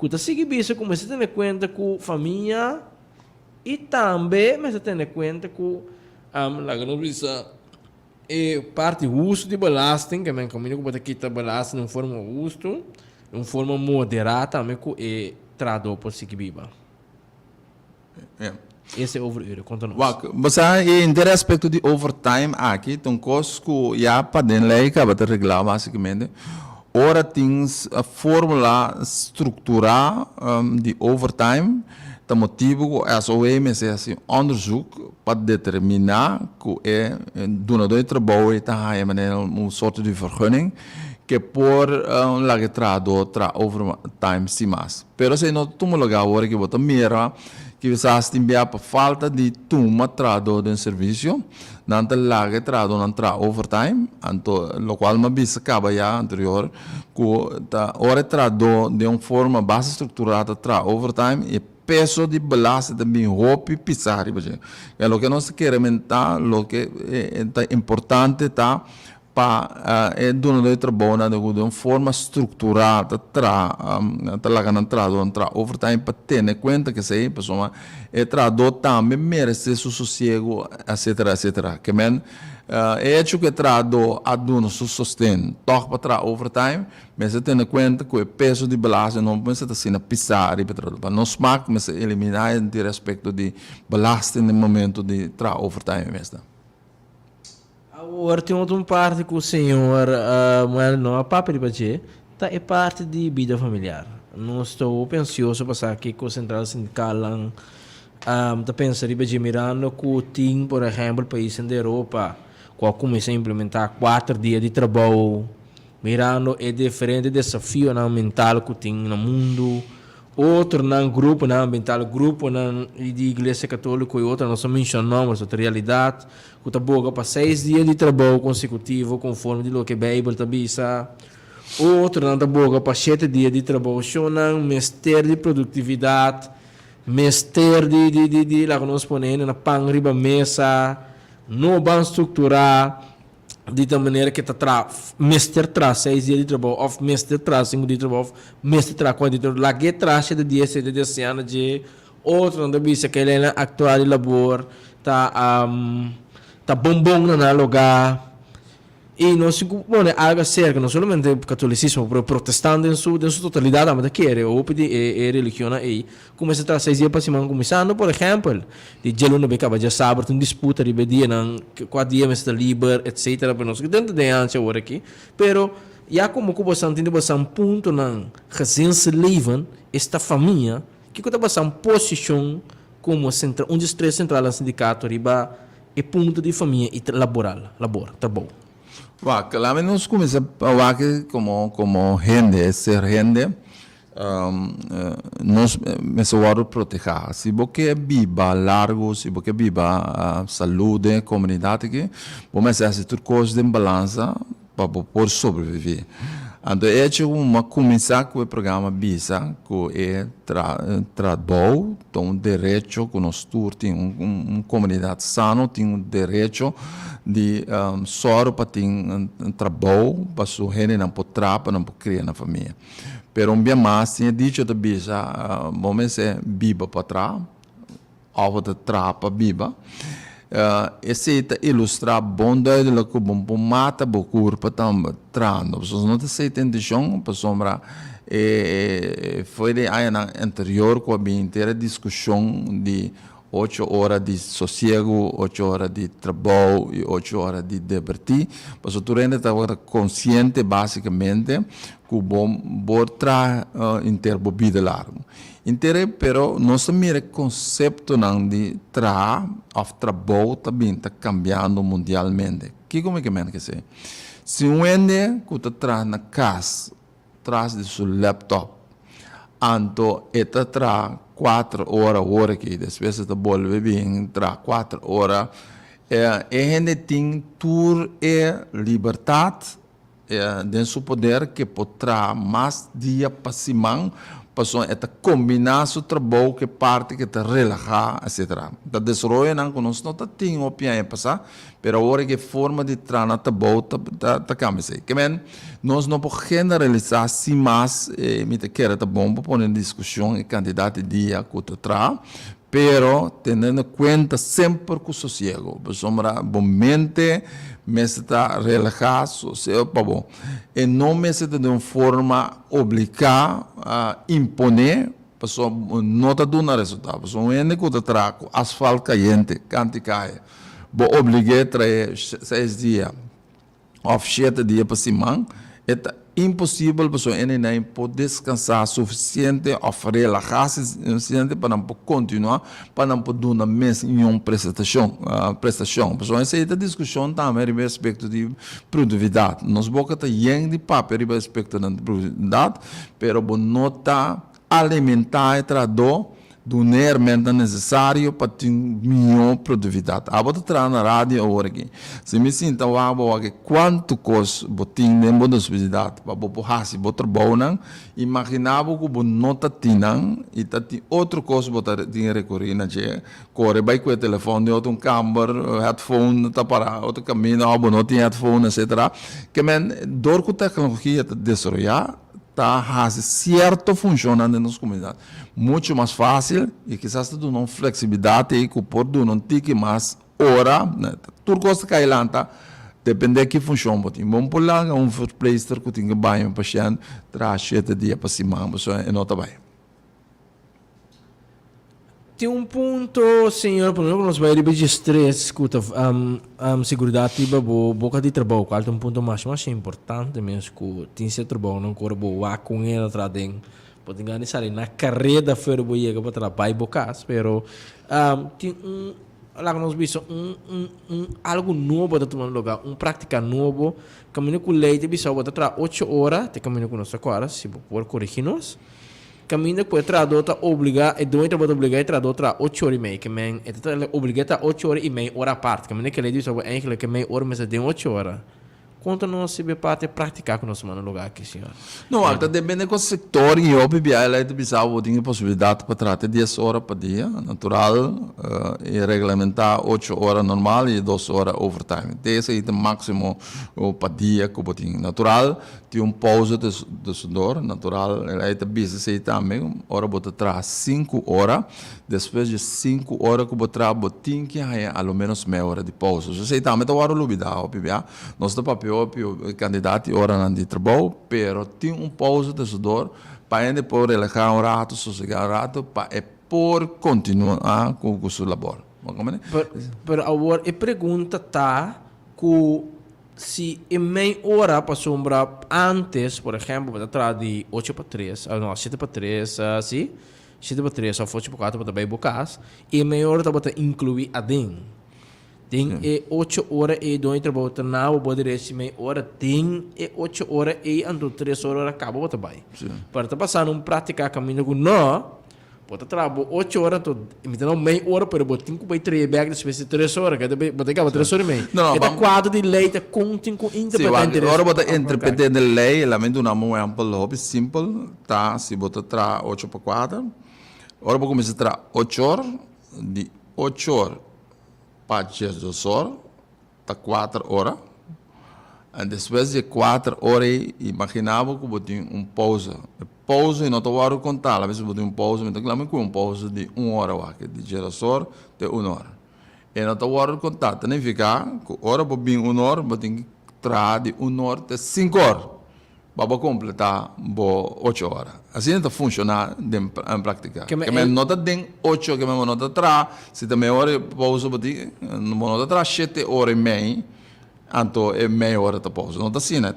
que você siga isso como você tem conta com família e também você tem conta com parte uso de belasting, que comigo que pode quitar belasting de forma justo, de forma moderada, também que traduz por si que viva. Esse é o overuren, conta-nos. Mas aí, em aspecto de overtime aqui, então, coisas que já podem lei, acaba de arreglar, basicamente. Ora, tens a fórmula estrutural de overtime, o motivo é a OMS assim, onderzoek para determinar que é donador de trabalho está uma sorte de vergunning que por lagetrado tra overtime se mais. Pero se não toma lugar agora que bota mira que você está por falta de toma trado de serviço, não te lagetrado não tra overtime, anto lo qual me bisa acaba já anterior que tá hora trado de uma forma base estruturada tra overtime e peso de belasting também roupa e pisar, é o que nós queremos mentar, o que é importante tá para donador de trabalho de uma forma estruturada tra lá na entrada overtime para ter em conta que se pessoa é trado também merece seu sossego, etc. Que men é que trado a dono su sostén toca para tra overtime, mas se tem em conta que o peso de belasting não pode ser assim na pisar e para nós mas eliminar de respeito de belasting no momento de tra overtime mesmo. Agora tem outra parte que o senhor não é papo de bater, tá é parte de vida familiar. Não estou pensioso para aqui com o central sindical tá pensando de mirando que tem, por exemplo, países da Europa, que começam a implementar 4 dias de trabalho, mirando é diferente desafio mental que tem no mundo. Outro grupo ambiental, grupo de igreja católica e outro nós mencionamos outra realidade que está boa para 6 dias de trabalho consecutivo conforme de lo que a Bíblia está bisa. Outro está boa para 7 dias de trabalho, um mestre de produtividade, mestre de lá que nós ponemos na pão riba mesa, não vão estruturar de tal maneira que mestre traz 6 dias de trabalho, ou mestre traz 5 dias de trabalho, mestre traz 4 dias de trabalho, lá que traz 7 dias de ano de outro não deve ser que ele é atual de labor, tá bombom na lugar Y no se pone algo acerca, no solamente el catolicismo, pero protestante en su totalidad, mas quiere, o de religión ahí, como se trata 6 días para semana começando, por ejemplo, de gelo no becaba já sábado, disputa de dia, 4 dias mais está livre, etc. Pero não sei dentro de antes agora aqui, pero já como que você entende, você ponto na razão se levam esta família, que você passa posição como central, um dos 3 centrais do sindicato, riba e ponto de família e trabalho. Claro, nós começamos a ver como gente, ser gente, nós começamos a proteger. Se você viva largo, se você viva saúde, comunidade, que vamos fazer tudo coisa de balança para poder sobreviver. Então, começar com o programa BISA, que é trabalho, tem um direito que nós tem uma comunidade sana, tem um direito de só para ter um trabalho, para sua gente não pode trabalhar, não pode criar na família. Pero um dia mais, tinha dito da BISA, vamos ser viva para trás, ou de trapa viva. Esse ilustra bondade de que bom mata bo corpo também trando. Pessoas não se intenção para sombra foi de aí na anterior com a bem inteira discussão de 8 horas de sossego, 8 horas de trabalho e 8 horas de divertir. Mas o turno está consciente basicamente que o bom tra interbobida largo. Intere, pero nós mira conceito não de trabalho também está cambiando mundialmente. Que como é que se? Se um ende que está na casa, atrás de seu laptop, então está 4 horas que depois está volve bem, 4 horas, gente tem tour e liberdade de seu poder que pode mais dia para semana. Passou a combinar seu trabalho que parte que te relaxa, etc. Da desenvolver não que nós não temos opinião passar, mas agora que forma de trabalho tá cambia. Que men nós não podemos generalizar se mais me te quer tá bom para pôr em discussão e candidato de dia que tu tra, pero tendo em conta sempre com o sossego, sombra mente me está relajado, sossego para bom. E não me está de uma forma obrigar a imponer, pessoa não está dando resultado. Pessoa um ende que tra asfalto caiente, cante cai, bo obrigue trazer 6 dias, ou 7 dias para semana, é impossível pessoa nem pode descansar suficiente ou relaxar-se suficiente para não continuar, para não poder dar mesmo prestação. Pessoal, essa é a discussão também a respeito de produtividade. Nós boca tá de papel a respeito da produtividade, pero não está alimentar e traduzir do nervamento necessário para ter melhor produtividade. A botar tra na rádio agora aqui. Se me sinta que quanto coisa botin de boa possibilidade para botar hasi botar bom imaginava que bo nota tinang e tá outro coisa botar tinha recorrer na je corre vai com o telefone outro câmera headphone tá para outro caminho ou não tinha headphone etc. Que men dor com tecnologia tá desenvolver está certo funcionando nas comunidades. Muito mais fácil e quizás tudo não flexibilidade e que por não tem que mais hora, né? Tudo coisa que lá tá depende que funciona. Vamos por lá playster que tem que banho paciente traz 7 dias para cima, mas é não tá bem. Tem um ponto, senhor, por exemplo, nós vamos registrar, escuta, seguridade para boca de trabalho, qual é um ponto mais importante mesmo, que tem esse trabalho, não corre boa com ele atrás dentro, pode organizar na carreira fora boia para trabalhar bocas, pero tem lá nós vimos algo novo da tomar lugar, prática novo, caminho com lei de bisão para trabalhar 8 horas, tem caminho com nós agora, se por corrigir-nos. Caminho que o trabalhador está obrigado, e do trabalhador obrigado a trabalhar 8 horas e meia, que men, está obrigado a 8 horas e meia, hora a parte, caminho que ele diz sobre que meia hora, mas tem 8 horas. Quanto nós se parte praticar com nós no lugar aqui, senhor? Não, até depende do setor e o PBI ela é de bisão, tem possibilidade para tratar 10 horas por dia, natural, e regulamentar 8 horas normal e 2 horas overtime. Esse é o máximo por dia que tem. Natural, tem pausa de sudor, natural, ela é de business também, hora bota traz 5 horas, depois de 5 horas que bota tem que ao menos meia hora de pausa. Você também está hora lubida, o PBI, nós está papel o candidato ora não de trabalho, pero tem pausa de sudor para ele poder relaxar rato, sossegar rato, para por continuar com o seu labor. Pero agora a pergunta tá que se em meia hora para sombra antes, por exemplo, para trás de 8 para 3, não, 7 para 3, sim? 7 para 3, ou 8 para 4 para bem bocas, e meia hora para incluir a DIN. Tem 8 horas e 2 trabalho na o poder esse meia hora tem 8 horas e ando 3 horas acaba o trabalho. Para tá passando praticar caminho com não pode trabalhar 8 horas, então meia hora para botar 5 para 3 bags, espécie 3 horas, que deve botar 3 horas e meia. Não, é quadro de lei, tá contem com interpretante. Agora botar interpretante de lei, ela me dá um exemplo simples, tá? Se botar tra 8 para 4, agora vou começar a tra 8 horas, de 8 horas para 2 horas, tá 4 horas. E depois de 4 horas, imaginava que botar pausa. Pausa e não estou a contar, às vezes botar pausa, mas claro que pausa de 1 hora, de geração de 1 hora. E não estou a contar, significa que hora para vir 1 hora, botar que trazer de 1 hora até 5 horas, para completar 8 horas. Assim não funciona em prática. Que não tem 8, que não está atrás, se também hora pausa, não está atrás 7 horas e meia, então é meia hora de pausa, não está assim, né?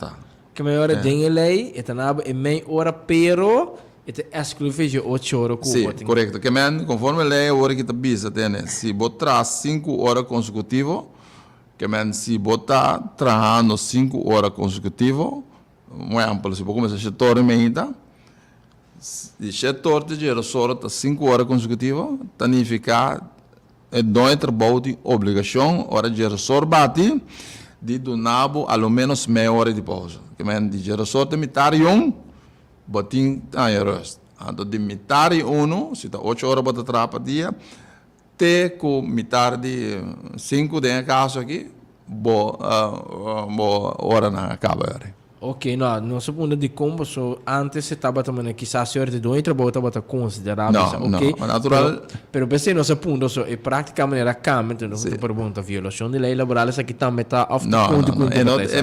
Que meia hora tem lei, é meia hora, pero é exclusivo 8 horas. Sim, correto. Que conforme a lei, a hora que está bisa, se botar 5 horas consecutivas, que se botar trabalhando 5 horas consecutivas, um exemplo, se você começar a 7 horas e meia, de 7 horas de geração, 5 horas consecutivas, significa é dois trabalho de obrigação, hora de geração bate, de donar ao menos meia hora de pausa. Que de geração de metade botin rest. Então de metade se está 8 horas para trapa dia, te com metade 5 de caso aqui, hora na acaba. Ok, não segundo de como antes se estava também quizás se hora de 2 trabalho estava considerável, ok? Não, natural. Pero pensei nosso ponto, é praticamente cambia, então não pergunta violação de lei laboral, isso aqui também está off the conta.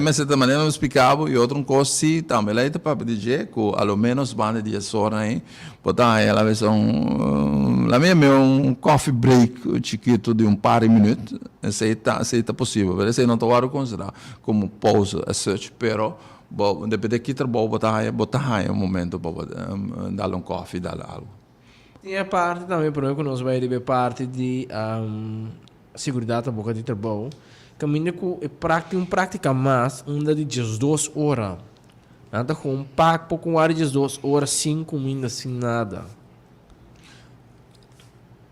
Mas de maneira não explicava e outra coisa sim, também lá está para dizer que ao menos banda de horas aí, botar ela versão, lá mesmo coffee break chiquito de par de minutos, isso está possível, mas isso não estou a considerar como pausa, search, pero depende de que trabalho botar aí um momento para dar coffee, dar algo. Tem a parte também, por exemplo, nós vai ter parte de segurança da boca de trabalho. Caminho que prática mais, ainda de 2 horas. Nada com um paco com área de 2 horas, 5 minutos, sem nada.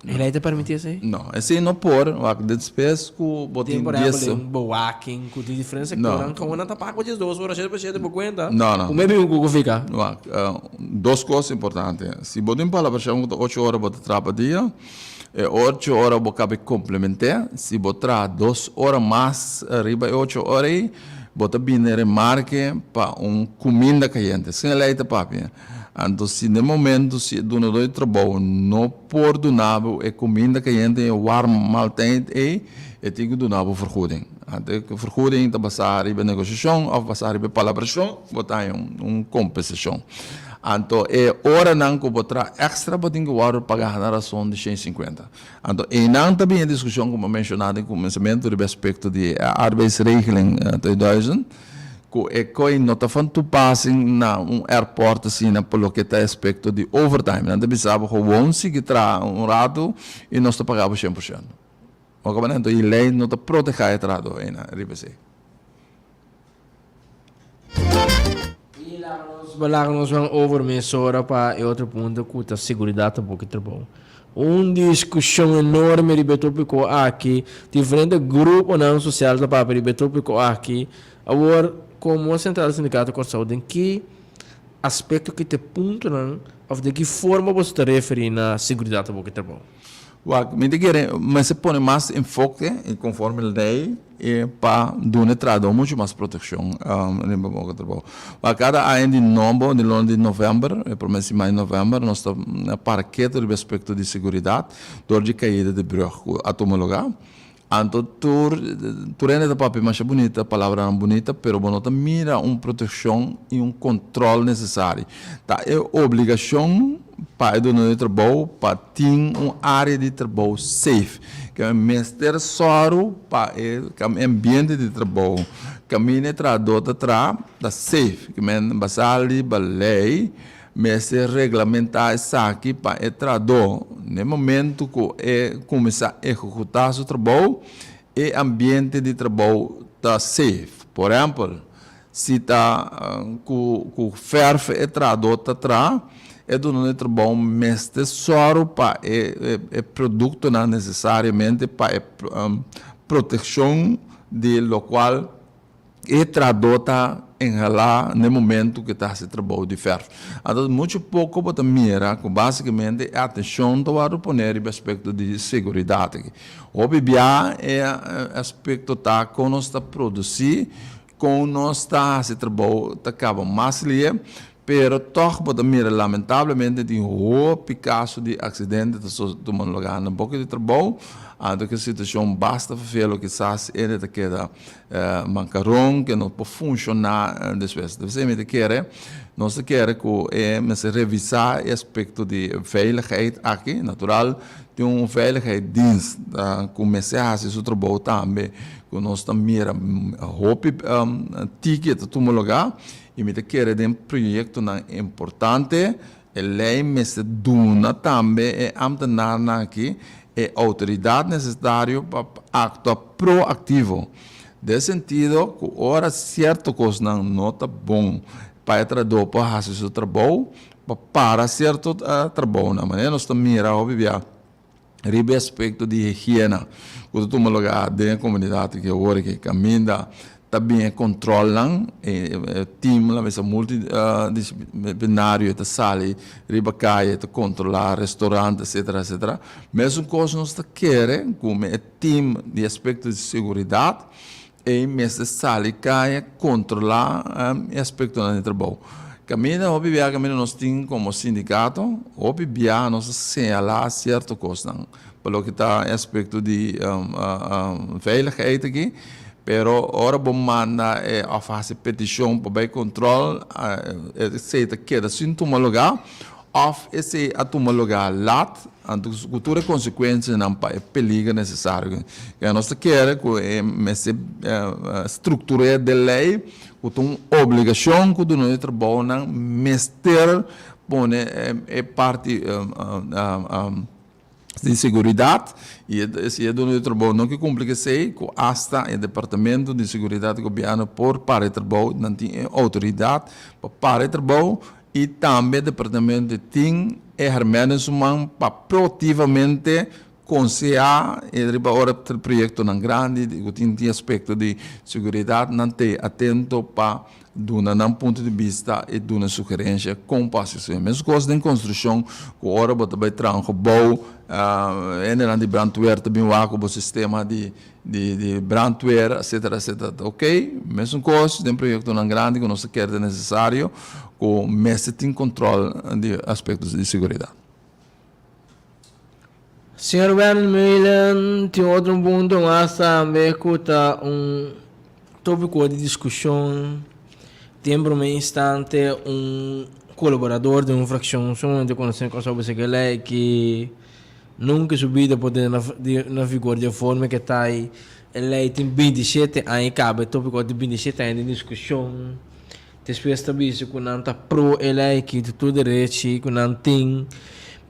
Ele te permite isso aí? Não, assim não pode. Depois que botem 10 horas. Boaking, com diferença que não está pago de 2 horas, cheio de conta. Não. Como é que o fica? Duas coisas importantes. Se botem para a versão 8 horas para trabalhar dia, 8 horas para cabe complementar. Se botar 2 horas mais arriba de 8 horas, botar bem remarque para comida quente. Sem leite papi. Então, se no momento se donador de trabalho não por donar é comida quente, é warm maltempo e tem que donar vergoeding. Então, vergoeding está passar em negociação ou passar em palabração, botar compensação. Então, é hora não que botar extra para tem que pagar na razão de 150. Então, e não também a discussão como mencionado no começamento do aspecto de arbeidsregeling 2000. Que não está falando tu passing na aeroporto assim na pelo que está aspecto de overtime, não deve saber como se que tra rato e não está pagando 100%. O que então a lei não está protegendo o trato aí na RBC. E lá nós vamos over mesora para outro ponto que a segurança um pouco trabalho. Discussão enorme de betópico aqui, diferente grupo não social da para de betópico aqui. Agora como a central do sindicato de saúde, em que aspecto que te ponto não, ou de que forma você te refere na segurança do trabalho? Mas se põe mais enfoque conforme a lei para dar entrada muito mais proteção no trabalho. Cada ano de novembro, de novembro, promessa de novembro, nós estamos na parqueta do aspecto de segurança, dor de caída de brug, a tomar lugar. Anto tu rende da papi mais bonita, palavra não bonita, pero bonota mira proteção e controle necessário. Tá, é obrigação para o nosso trabalho, para ter área de trabalho safe, que é mestre soro para o ambiente de trabalho, caminho tradota da safe, que é basali, lei, mestre regulamentar isso aqui para o trador, no momento que começar a executar seu trabalho, o ambiente de trabalho está safe. Por exemplo, se está com o ferro e trador está é do nosso trabalho mestre soro para o produto não necessariamente para proteção de lo qual o trador está enralar no momento que está se trabalho de ferro. Então, muito pouco para mira que basicamente a atenção para poner o aspecto de segurança. O BBA é aspecto tá com nós está produzir, com nós está se trabalho tá acaba mais lia, pero toch para mira lamentavelmente de caso de acidente do mundo lugar um pouco de trabalho. Que a situação basta fazer o que quizás ele queda mancarrão, que não pode funcionar depois. Você quer, nós quer que revisar o aspecto de veiligheid aqui, natural, tem veiligheidsdienst, começar a fazer o trabalho também, que nós também hope ticket a lugar, e me quer de projeto importante, a lei me se duna também, é amtenar aqui, é autoridade necessária para actuar proativo. Nesse sentido, que ora certo coisa não está bom para traduzir para fazer seu trabalho, para certo trabalho. Na maneira nós estamos mirando o aspecto de higiene. Quando tu me lugar de comunidade que agora que caminha também controlam time lá mesa multidisciplinário da sala riba caia de controlar restaurante etc. Mesmo coisa nós querem como time de aspecto de segurança e mesa sala caia controlar aspecto do trabalho. Caminha o BBA caminha nós tem como sindicato o BBA nós señalar certo coisa pelo que está aspecto de veiligheid aqui. Pero ora bom manda a fazer petição para o controle, se queda sem tomar lugar, ou esse a tomar lugar lá, então cultura consequência não para perigo necessário. Que nós quer que essa estrutura de lei, que tem obrigação que do nosso trabalho não mestre pone parte de segurança e esse é do nosso trabalho não que complica se que hasta o departamento de segurança do governo por para o trabalho não tem autoridade para o trabalho e também o departamento tem mecanismo para proativamente aconselhar e ora o projeto não grande que tem aspecto de segurança não tem atento para um ponto de vista e de uma sugerência com paciência. Mesmo coisa de construção, que ora você vai tranco bom, de brandware também o sistema de brandware, etc. Ok? Mesmo coisa de projeto não grande que não se quer necessário, com mestre tem controle de aspectos de segurança. Senhor Ben Milan, tem outro ponto mais também que está tópico de discussão. Tem por um instante colaborador de uma fração de conhecimento sobre essa lei que nunca subiu poder na vigor de forma que está aí. A lei tem 27 anos, cabe tópico de 27 anos de discussão. Depois também se que não está pro a lei que tudo direito que não tem.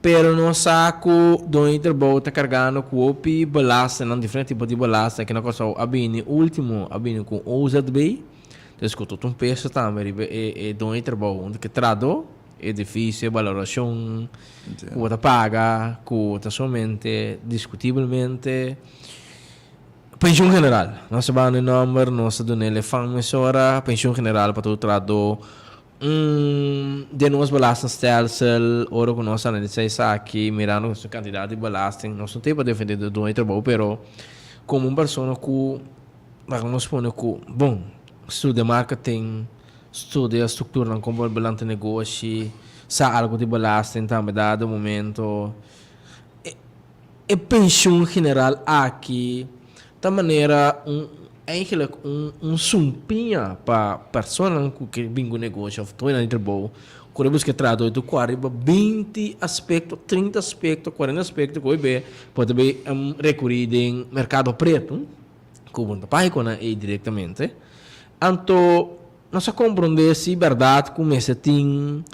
Pero no saco do trabalho está carregando com o balasta, não diferente tipo de balasta que na coisa abine último abine com OZB. Escuto um peso também e do trabalho onde que trado é difícil valoração que paga que somente discutivelmente pensão general nossa banda número nossa do elefante mesora pensão general para todo trado de nós balastas stelsel ora com nossa análise aqui mirando o candidato de balasting nós não tem para defender do trabalho pero como uma pessoa que vamos supor que bom estuda marketing, estuda a estrutura ng como balance negócio, sa algo de balance também dado momento. E pensão general aqui da maneira eigenlijk sumpinha para pessoas que vêm negócio of toda na trabalho quando você trata do quadro 20 aspectos 30 aspectos 40 aspectos que pode ver recorrer em mercado preto como na página e diretamente então nós compreender se verdade como esse tem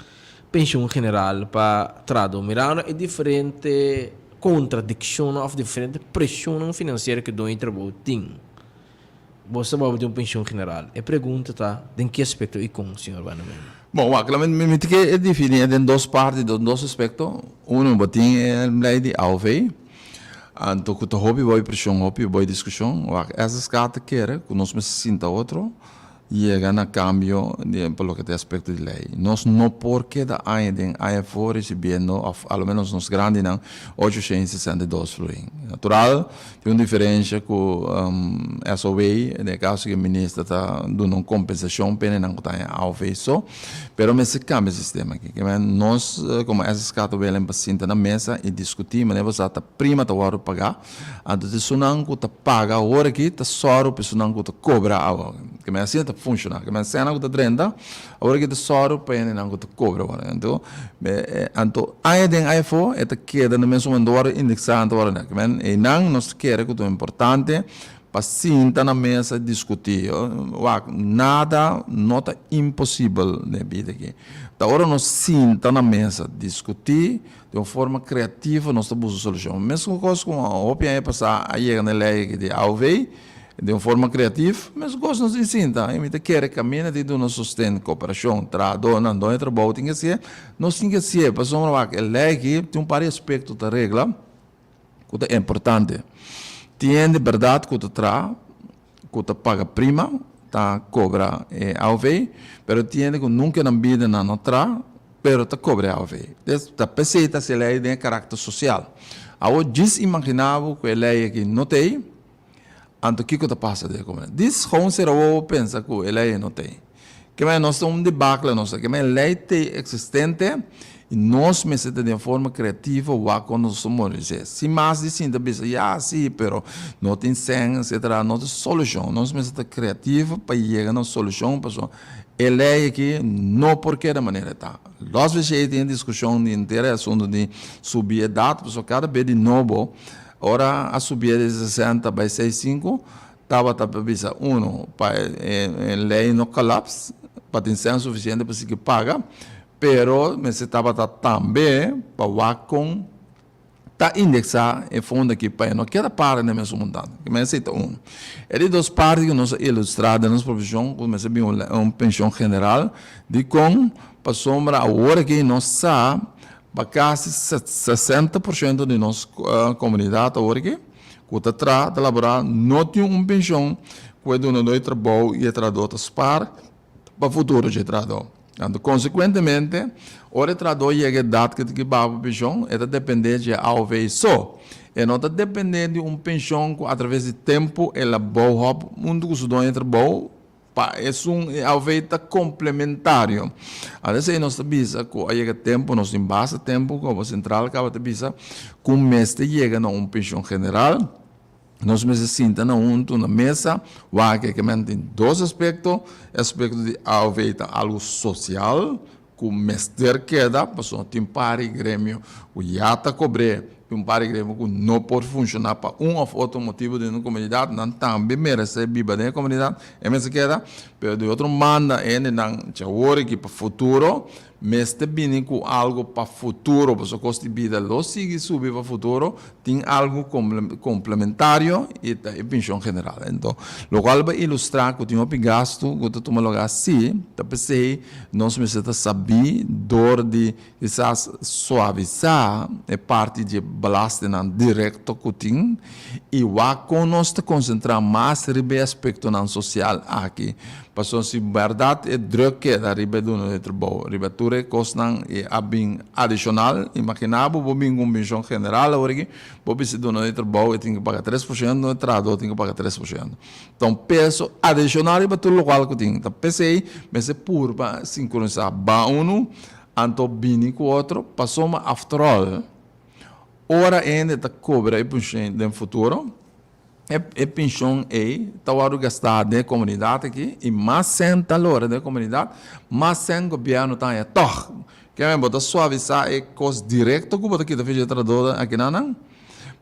pensão general para tratar mirando é diferente contradição ou diferente pressão financeira que do trabalho tem. Você vai ter uma pensão general. A pergunta está, em que aspecto e com, senhor Bannerman? Bom, claramente que é definido em duas partes, dois aspectos. Um é a lei de AOV. Então, que o hobby vai pressão, hobby vai discussão. Essas cartas querem, que nós me sinta outro, e a cambio pelo que é aspecto de lei. Nós não porque da ainda for recebendo, ao menos nos grandes, 862 fluem. Natural, tem uma diferença com SOV, no caso que o ministro está dando uma compensação, pena não está ao só, mas se cambia o sistema aqui. Nós, como essas cartas vêm para na mesa e discutir, mas você está prima da hora pagar, antes de sonar que está paga a hora aqui, está só o pessoal que está cobra a hora. Que assim está funcionando, que se não está 30, agora que está só para ele não está cobra agora. Então, aí tem aí for, é que da mesma hora indexando agora, que e não nós queremos que é importante para sentar na mesa discutir. Nada não está impossível na vida aqui. Da hora nós sentar na mesa discutir de uma forma criativa, nós estamos buscando solução. Mesmo coisa com a opinião é passar aí na lei de AOV, de uma forma criativa, mas gosto nos ensina. A gente quer caminhar de uma sustento, cooperação, trabalho, não trabalho, tem que ser, nós tem que ser, para somar a lei que tem par de aspectos da regra que é importante. Tem de verdade que tu paga prima, tá cobra AOV, mas tem que nunca na vida não tra, pero tá cobra AOV. Tá precisa se lei tem caráter social. Ao desimaginável que a lei que não tem. Anto que está passando de como diz como será o pensa que a lei não tem que mais nós somos debacle nós que mais lei tem existente e nós me sente de forma criativa o quando nós somos se mais distinta bisa sim pero não tem sem etc não tem solução nós me sente criativo para chegar na solução para a lei aqui não porque da maneira tá nós vezes tem discussão de interesse de subir a idade para cada vez de novo. Ora, a subida de 60 para 65, estava para visa para a lei não colapse, para ter ser suficiente para se paga, pero mas estava também para o com tá indexar e fundo aqui para não queda para na mesma montante, que me aceita É de duas partes que nós ilustrada nas profissão, como recebi uma pensão general de com para sombra a hora que nós sabe para quase 60% de nossa comunidade hoje que está trabalhar não tem uma pensão que é de trabalho e trabalho para o futuro de trabalho. Então, consequentemente, o trabalho chega a data que tem a pensão é depender de AOV só. E não está dependendo de uma pensão que através do tempo ela boa muito que o trabalho é alveita complementário. Assim, nós sabemos que chega tempo, nós temos bastante tempo, como central, acaba de dizer, que o mês chega a uma pensão general, nós me sentamos na mesa, que tem dois aspectos, aspecto de alveita algo social, que o mês queda, porque tem par de grêmio, o já está cobrando, um par de grêmio que não pode funcionar para um ou outro motivo de uma comunidade, não também merece viver na comunidade, é mesmo que era, mas de outro manda ele não já que para o futuro, mas também com algo para o futuro, para o custo de vida, lo sigue subir para o futuro, tem algo complementário e é pensão general. Então, o qual vai ilustrar que tem um gasto, que tu toma lugar assim, também nós precisamos saber dor de quizás suavizar é parte de balaste não direto que tem e o nós te concentrar mais sobre aspecto não social aqui. Passou se verdade é druk que da riba do no trabalho, riba ture costan e abin adicional, imaginável bo bing um pensão general hoje, bo se do no trabalho e tem que pagar 3%, no trabalho tem que pagar 3%. Então peso adicional riba tu local que tem, então pensei, mas é por para sincronizar ba uno, anto bini com outro, passou after all. Ora ainda está cobra e puxando no futuro. é pensão tá o gastado da comunidade aqui e mais sem talora da comunidade, mais sem governo tá é toh. Que é botar suavizar é coisa direto que botar aqui da vegetadora aqui não.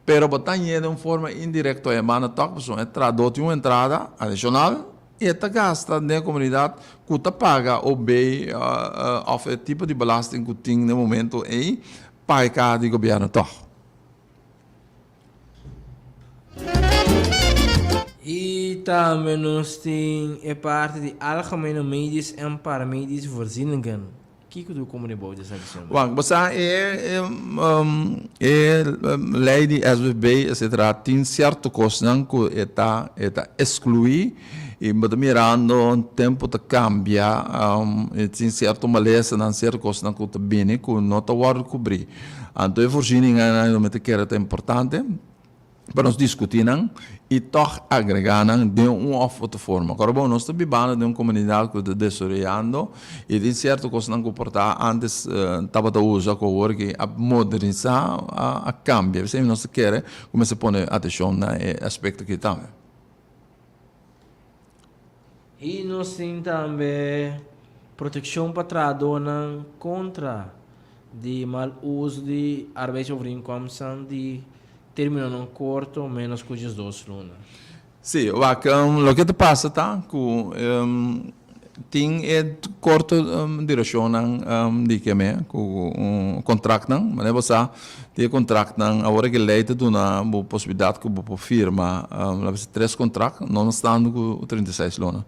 Pero botar de uma forma indireta é mana toh, pessoal, é traduz de uma entrada adicional e tá gasta da comunidade que tá paga ou bem o tipo de belasting que tem no momento aí paga de governo toh. E também nós temos a parte de algemene medisch en paramedisch voorzieningen. Que do comunidade dessa questão? Bom, você lei de SBB, etc. Tem certo custo que está excluir e mirando um tempo de cambiar, tem certo maleza, não certo custo que está bem, que não está a cobrir. Então, a voorziening é importante. Para nós discutir e toch agregar de uma outra forma. Agora, bom, nós estamos vivendo de uma comunidade que está desorientando e de certo coisa não comportar antes estava a usar com o que a modernizar a cambia. Se nós queremos começar a pôr atenção no aspecto que também. E nós temos também proteção para trabalhadores contra de mau uso de arbeidsovereenkomsten de terminam num curto menos que as 2 lunas. Sim, o que passa tá que tem curto direção de que é com contrato não, mas você tem contrato não, agora que lei te dá uma possibilidade que você firma, 3 contratos, não estando com 36 lunas.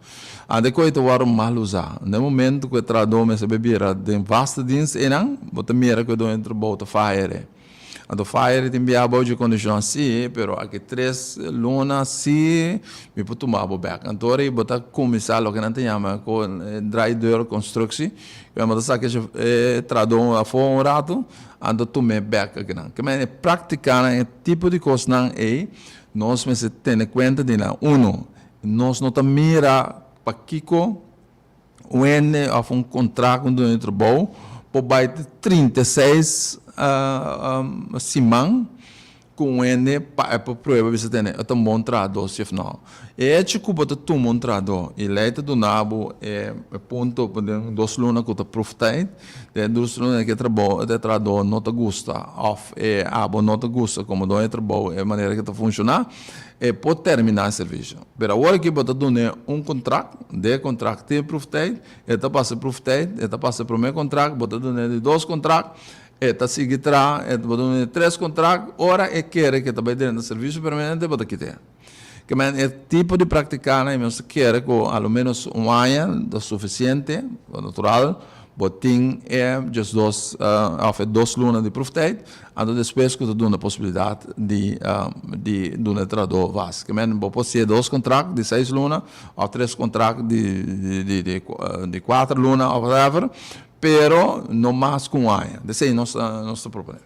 Depois tu vai mal usar. No momento que traduz me se beber de vasta dienst e não, você mira que do entre bota fire. A fire tem bem boa de condição sim, pero aqui 3 lunas sim, me pode tomar back. Então aí botar começar o que não tem com dry door construção, que é uma das que traduz a fora rato, ando tomar back aqui não. Que é praticar esse tipo de coisa não é, nós me se tem conta de lá. Nós não mira para Kiko, um contrato dentro do bom, por baixo 36 simão com ele para prova você tem um bom trabalho chef não é tipo para tu bom trabalho e leite do nabo ponto para 2 lunas que tu profita de 2 lunas que trabalho não te gusta off abo não te gusta como do trabalho é maneira que tu funciona pode terminar o serviço. Mas agora que você tem contrato, de contrato tem profita, você passa profita, você passa o primeiro contrato, você tem 2 contratos, eta seguirá, você 3 contratos, ora quer que também dentro do serviço permanente você quiser. Que é tipo de praticar, nós quer que ao menos ano é suficiente, natural, botin just 2 lunas de profit, e depois que tu dá a possibilidade de um trabalho vasto. Que pode ser 2 contratos de 6 lunas, ou 3 contratos de 4 lunas, ou whatever, pero não mais com ano. Esse é nosso problema.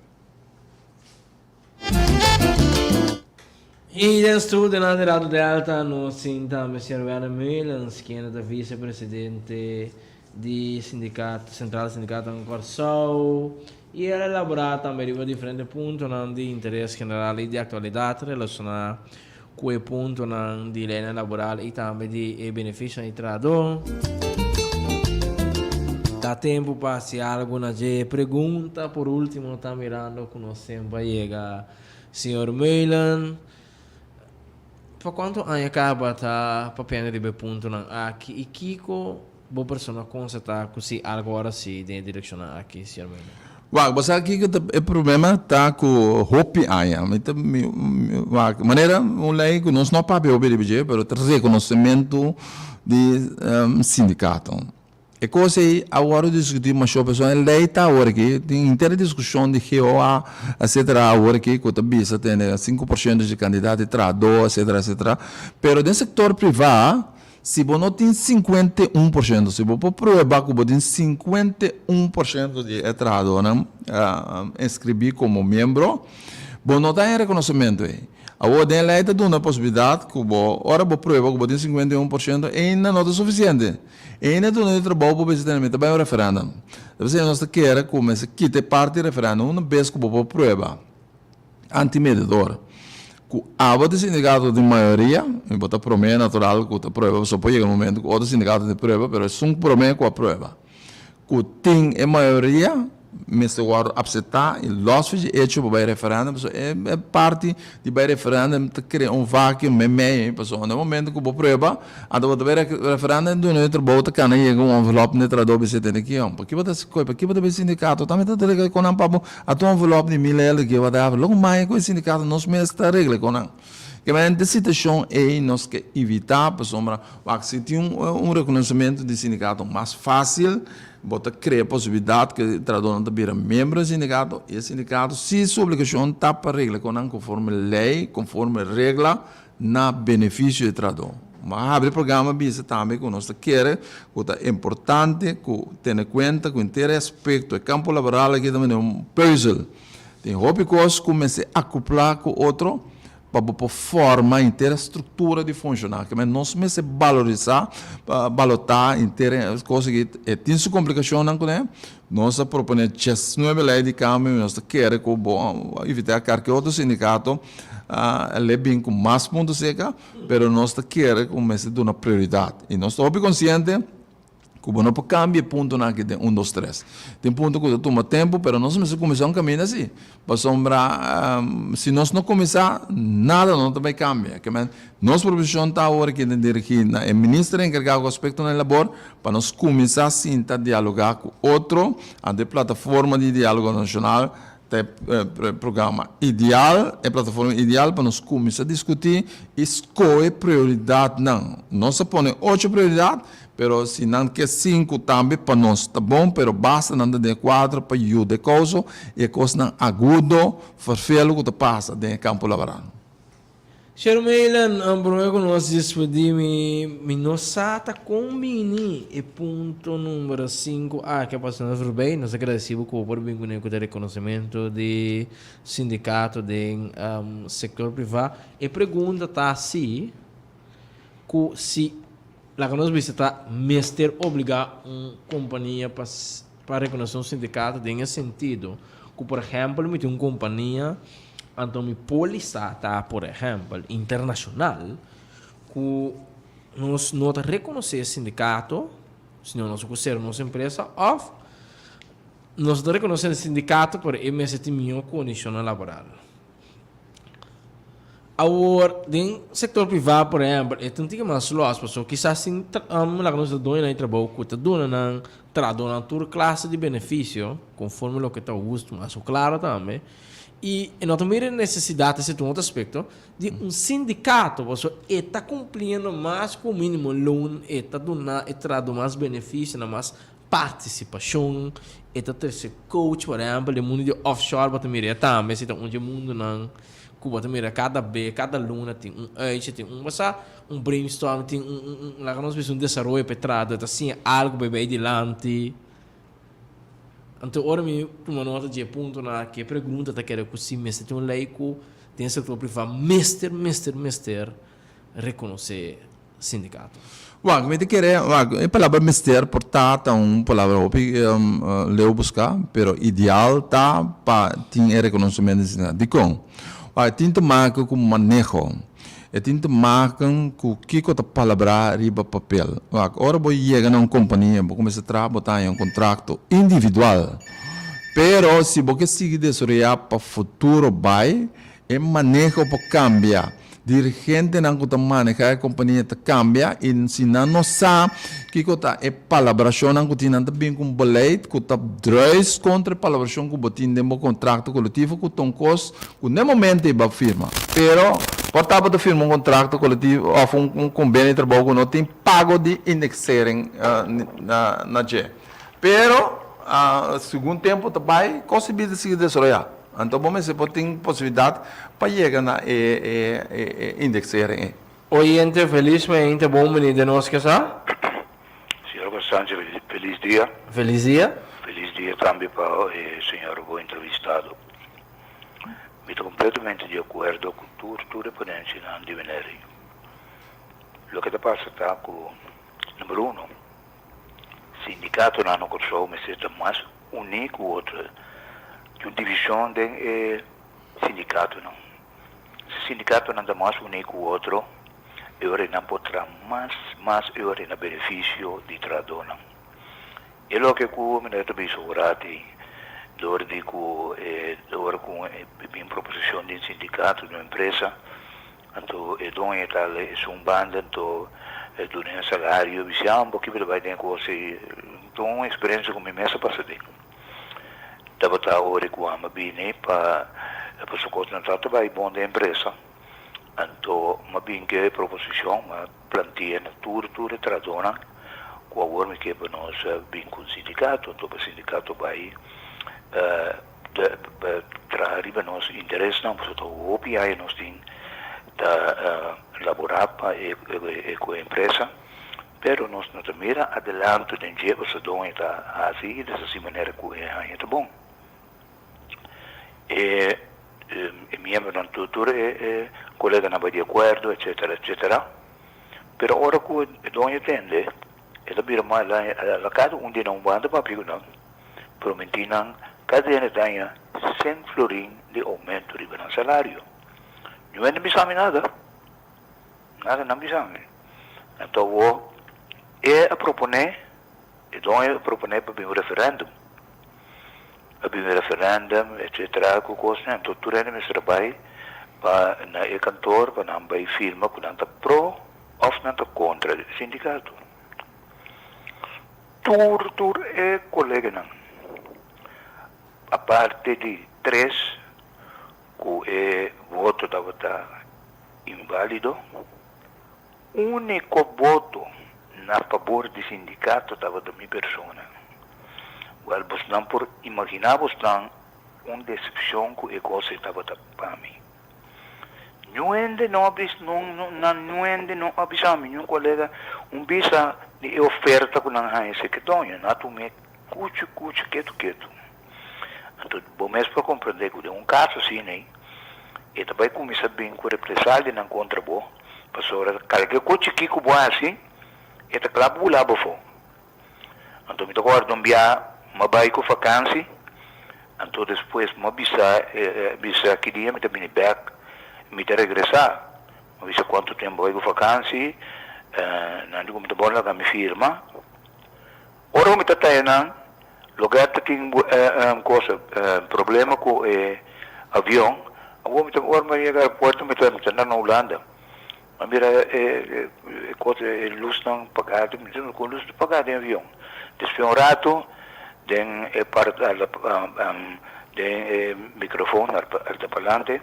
E dentro do Naderado de Alta, nós sentamos a Silvana Milans, que é a vice-presidente do sindicato, Central Sindicato em Corsol, e ela elaborar também diferentes pontos de interesse general e de atualidade relacionados com o ponto de lei laboral e também de benefício do trabalhador. Dá tempo para se alguma pergunta, por último, está mirando que nós sempre chega Sr. Milan. Por quanto ano acaba tá para de ponto aqui e Kiko boa pessoa constatar que se agora se de direcionar aqui Sr. Milan. Você aqui que o problema está com hopi aia, maneira lei que nós não pabe obedece, pero trazer conhecimento de sindicato. E coisa aí agora discutir mas a pessoa lei está agora aqui tem inteira discussão de GOA etc agora aqui que o bisa tem 5% de candidato trabalhador etc etc, pero no setor privado se você não tem 51%, se você provar que você tem 51% de trabalhador inscrever como membro, você não tem reconhecimento aí. Agora, tem lei dá uma possibilidade que ora você prova que você tem 51% e ainda não é suficiente. E ainda não é trabalho para você ter também o referendo. Então, nós queremos começar a quitar parte do referendo uma vez que você prova anti-medidor. que há de sindicato de maioria, e bota promessa natural que a prova, só pode chegar um momento que outro sindicato de prova, mas é um promessa com a prova. Que tem a maioria, mas agora aceitar e nós fazemos hecho para o referendo, é parte do referendo de criar vácuo meio, pessoal. No momento que o prova, a do referendo do nosso voto que não chega envelope de tradução se tem aqui, porque você se coi, porque você sindicato também está ligado com um papo a tua envelope de 1.000 euros que vai dar, logo mais com o sindicato nós mesmos está regra com não. Que a situação é nós que evitar, pessoal, para se tem reconhecimento de sindicato mais fácil. Bota criar a possibilidade que o trabalhador vira membro do sindicato e o sindicato, se sua obrigação está para regra, conforme lei, conforme regra, na benefício do trabalhador. Mas abre o programa bisa também que nós queremos, que é importante, que tenha em conta que o inteiro aspecto do campo laboral aqui também é um puzzle. Tem hobby coisas que começa a acoplar com o outro, para formar inteira estrutura de funcionar, que nós mesmos valorizar, balotar inteira coisa que tem sua complicação, não é? Nós proponemos just nova lei de câmbio, nós queremos que bom evitar que outro sindicato leve com mais pontos seca, mas nós queremos que comece a dar uma prioridade e nós estamos conscientes que não pode cambiar ponto na que tem 1, 2, 3. Tem ponto que toma tempo, mas nós vamos começar um caminho assim. Para sombrar, se nós não começar, nada não também cambia. Nossa profissão está agora que dirigir é ministro encarregado do aspecto do labor, para nós começar assim a dialogar com outro, a de plataforma de diálogo nacional, programa ideal, é plataforma ideal para nós começar a discutir e escolher prioridade. Não, nós põe 8 prioridades, pero se não quer 5 também para nós está bom, pero basta não ter 4 para ajudar a causa e a coisa não agudo, farfelo que passa dentro do campo laboral. Senhor Meilan, ang problema ko nós despedimos, minosata combini e ponto número 5 que é passando por bem, nós agradecemos por bem com o reconhecimento de sindicato de setor privado e pergunta tá se lá que nós visita mestre obrigar uma companhia para reconhecer um sindicato tem sentido que por exemplo me tem uma companhia então mi polícia tá por exemplo internacional que nós não reconhecer sindicato senão nós conhecer nossa empresa ou nós reconhecer sindicato por MST minha condição laboral. Agora, no setor privado, por exemplo, é tanto mais loas, pessoal, quizás assim, lá que nós damos em trabalho, que está dando toda classe de benefício, conforme o que está justo, mas claro também. E nós também temos necessidade, esse é um outro aspecto, de um sindicato, pessoal, está cumprindo mais com o mínimo loan, está dando mais benefício, mais participação, está tendo coach, por exemplo, de mundo de offshore, também também, se está onde o mundo não Cuba também cada luna tem tem um brainstorm, tem lá que nós precisamos desenvolver petrado, assim algo para ir adiante. Então, ora me uma nota de ponto na que pergunta tá querendo que se mestre tem um leico, tem setor privado, mestre reconhecer sindicato. Bom, como te querer, a palavra mestre portata palavra leu buscar, pero ideal tá para ter reconhecimento de sindicato. Tinta marca com manejo, tinta marca com que a palavra riba papel. Agora vou chegar a uma companhia, vou começar a trabalhar em um contrato individual. Pero se você seguir desarrollar para o futuro, vai, é manejo para cambiar. Dirigente não está manejar a companhia está cambia e se não sabe que está é palabração não tem nada bem com boleto que está dress contra a palabração que botin de contrato coletivo que tem cost que no momento é firma pero portava de firma contrato coletivo ou convênio de trabalho que não tem pago de indexering na G pero segundo tempo também conseguir se desenvolver. Então, vamos ver se tem possibilidade para chegar na indexering. Oyente, felizmente, bom menino de nós que está. Senhor Constante, feliz dia. Feliz dia. Feliz dia também para o senhor entrevistado. Estou completamente de acordo com tudo que podemos ensinar de venere. O que está passando com número 1, sindicato não controla, mas é mais único outro. Uma divisão de sindicato não. sindicato não dá mais único outro, eu não potrá mais eu na benefício de tradona. E lo que com o ministro Bisogurati, dor de com em proposição de sindicato de uma empresa, então é dom e tal é um bando então do um salário, visiamo um pouquinho vai ter coisa, então experiência com minha mesa passada. Dava estar ora com a mabine para socorrer na trata vai bom da empresa. Então mabine que proposição, uma plantia na tudo tradona, com a worme que para nós bem com o sindicato, então o sindicato vai arriba nós interesse não, porque o OPI nós tem da laborar para com a empresa, pero nós não mira adelante de dia você dá está assim dessa maneira que é bom. E membro da tutura colega não vai de acordo, etc, etc. Pero ora que o dono entende, ele vira mais lá cada dia não banda para pico não, prometinam cada ano tenha 100 florim de aumento de salário. Não é nem nada não bisame. Então o a proponer, e dono proponer para um referendum. Abbiamo un referendum, eccetera, con cose, então tudo é nesse trabalho para na cantor, para não vai filma, para não pro ou não contra o sindicato. Tudo é colega não. A parte de 3, que é voto da vota inválido, único voto a favor do sindicato da minha persona. Well, não por imaginar uma decepção que a coisa estava para mim. Não avisamos nenhum colega visa de oferta que não há esse que donha, não tomei cucho quieto. Então, bom mesmo para compreender que um caso assim, né? E também começa bem com represália não contra bo, pastora, carga cucho que bom assim, e tá claro bulaba fo. Então, me toca não via mabai com vacância, então depois bisa que dia me também back, me te regressar, me bisa quanto tempo vai com vacância, não digo me te bola com minha firma, ora me te tá não, lugar que tem coisa problema com avião, agora me te ora me chegar aeroporto me te na Holanda, mas mira coisa luz não pagado, me te com luz pagado em avião, depois um rato den microfone al parlante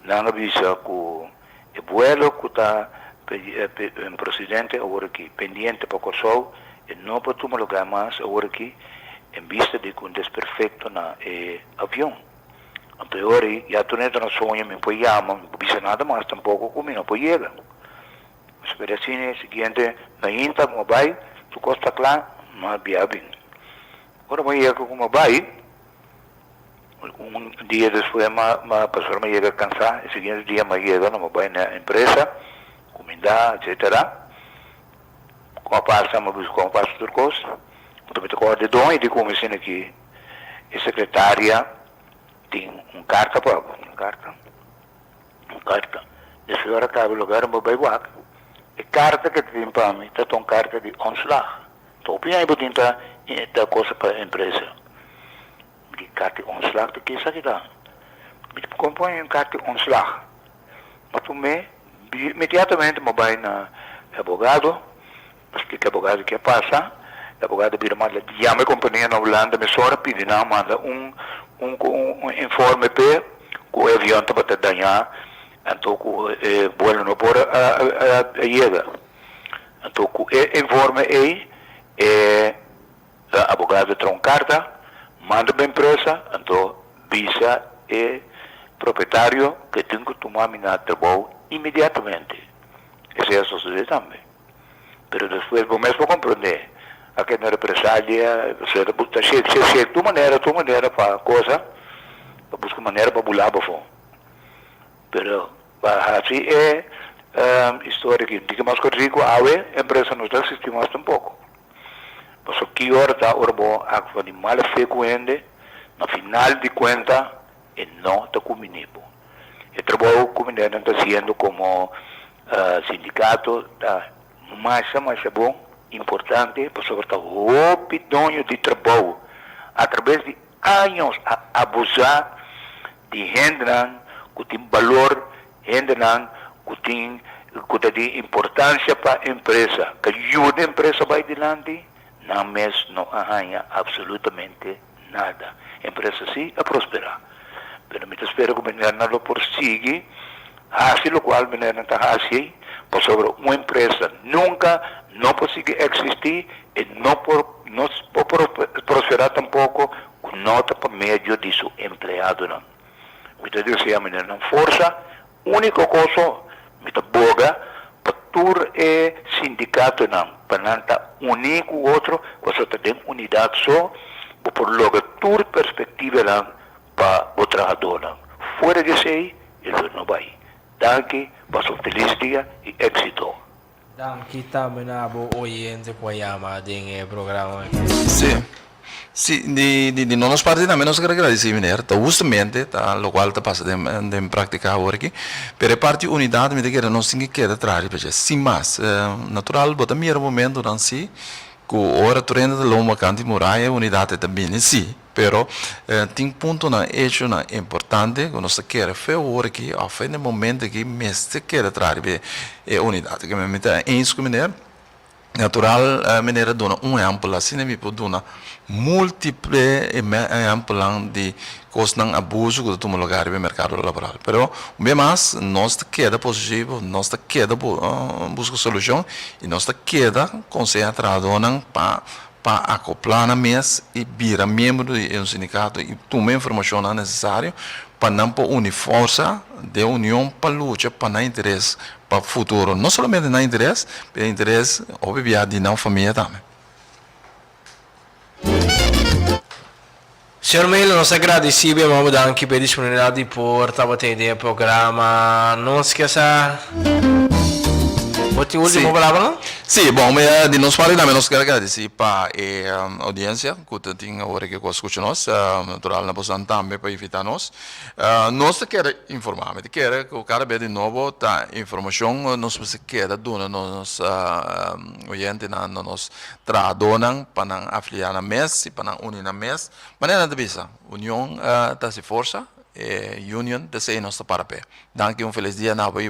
non avvisa che il vuelo che sta il presidente ora che pendiente per corso e non potremo logare más ora che in vista di un desperfetto na avion a priori ya tu ne non sogno mi puoi chiamare non bisa nada más tampoco come non puoi llega sperazione seguente na inta mobile tu costa clar non abbia bene. Ora me llega como vai, un dia depois a pessoa me llega cansar, o seguinte dia me llega não vai na empresa, comida, etc. Com a pasta, me busco com a pasta de coisa, então me tocou de dom e de como assim aqui, a secretária tem carta para carta. Depois agora cabe o lugar me vai guac. A carta que tem para mim, está uma carta de ontslag. Então, opinião é botinha da coisa para a empresa. Die carta de ontslag, que é isso aqui dá. Me compõe uma carta de ontslag. Mas também, imediatamente, me vai na advogado, porque o advogado que passa, o advogado vira mais, chama a companhia na Holanda, me só pede, não, manda informe para o avião para danhar, então o voo não pode chegar. Então, o informe é o advogado traz uma carta, manda para a empresa, então visa é proprietário que tem que tomar minha trabalho imediatamente. Essa é a sociedade também. Mas depois, vou mesmo compreender, aqui na represália, você busca tua maneira para a coisa, busca maneira para bular para fora. Mas assim é a história que diga mais que rico, a empresa não está assistindo mais tampouco. Mas o que ora está bom, a de mala frequente, no final de conta, e não está comigo. El trabajo que me está haciendo como sindicato está más bom, importante, por sobre todo o dono de trabalho, a través de anos a abusar de gente que tem valor, gente que tem importância para a empresa, que ajuda a empresa vai adiante, não mesmo não arranha absolutamente nada. A empresa sim a prosperar. Pero me espero que o menino não prossiga, assim o qual o menino está assim, por sobre uma empresa nunca não consegue existir e não pode prosperar tampouco com nota para meio de seu empregado. Não. Me diz a menina não força, única coisa me boga para tur é sindicato não, para não estar unir com o outro, você tem unidade só, por logo tur perspectiva não para o trabalhador não. Fora de si, ele não vai. Danke, passo feliz dia e êxito. Danke também na boa oyente por chamar de programa. Sim. Sim, de nós parte também nós queremos agradecer, mineiro, tá justamente, tá, o qual tá passando de praticar agora aqui, pero parte unidade, me quer nós tem que atrás, porque sim, mas natural, bota primeiro momento não se, que hora treina de loma canti muralha, unidade também sim, pero tem ponto na hecho na importante, que nós quer fer hora aqui, a fim de momento que mestre quer atrás, é unidade, que me meta em isso mineiro. Natural, mineira dona exemplo, assim me pode dar múltiplos exemplos de coisas não abuso que tu lugar no mercado laboral. Pero, bem mais, nós queda positivo, nós queda busca solução e nós queda concentrado para acoplar na mesa e virar membro de um sindicato e tomar a informação necessária para não unir força de união para luta, para não interesse para o futuro, não somente na interesse, mas interesse, obviamente, de não família também. Senhor Melo, nós agradecemos anche per la disponibilità di portare il programma. Non esqueça. Última Sim. palavra? Sim, bom, de nós parte também nós queremos agradecer para a audiência que tem agora que escuta nós, natural na posição também para evitar nós. Nós queremos informar, queremos que o cara veja de novo tá informação, nós queremos dar nos audientes na nos tradonan para não afiliar na MES, para não unir na MES, maneira de bisa, união tá se força, união de ser nossa parapé. Danke feliz dia na boa e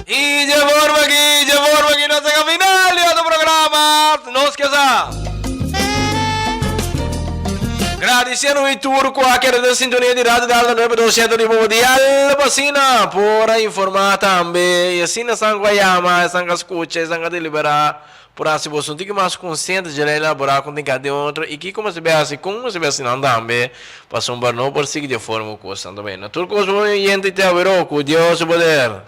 E de forma aqui, nós chegamos ao final do programa. Não esqueça. Agradecendo o Turco, a queda da sintonia de rádio da 9% de Mundial Vacina, por informar também. E assim, nós estamos a escutar, estamos a deliberar. Por assim, você tem que mais consciente de elaborar com cada outro. E que como se vê assim, não também, para um barno por seguir de forma que você também. Turco, os movimentos de Deus, o poder.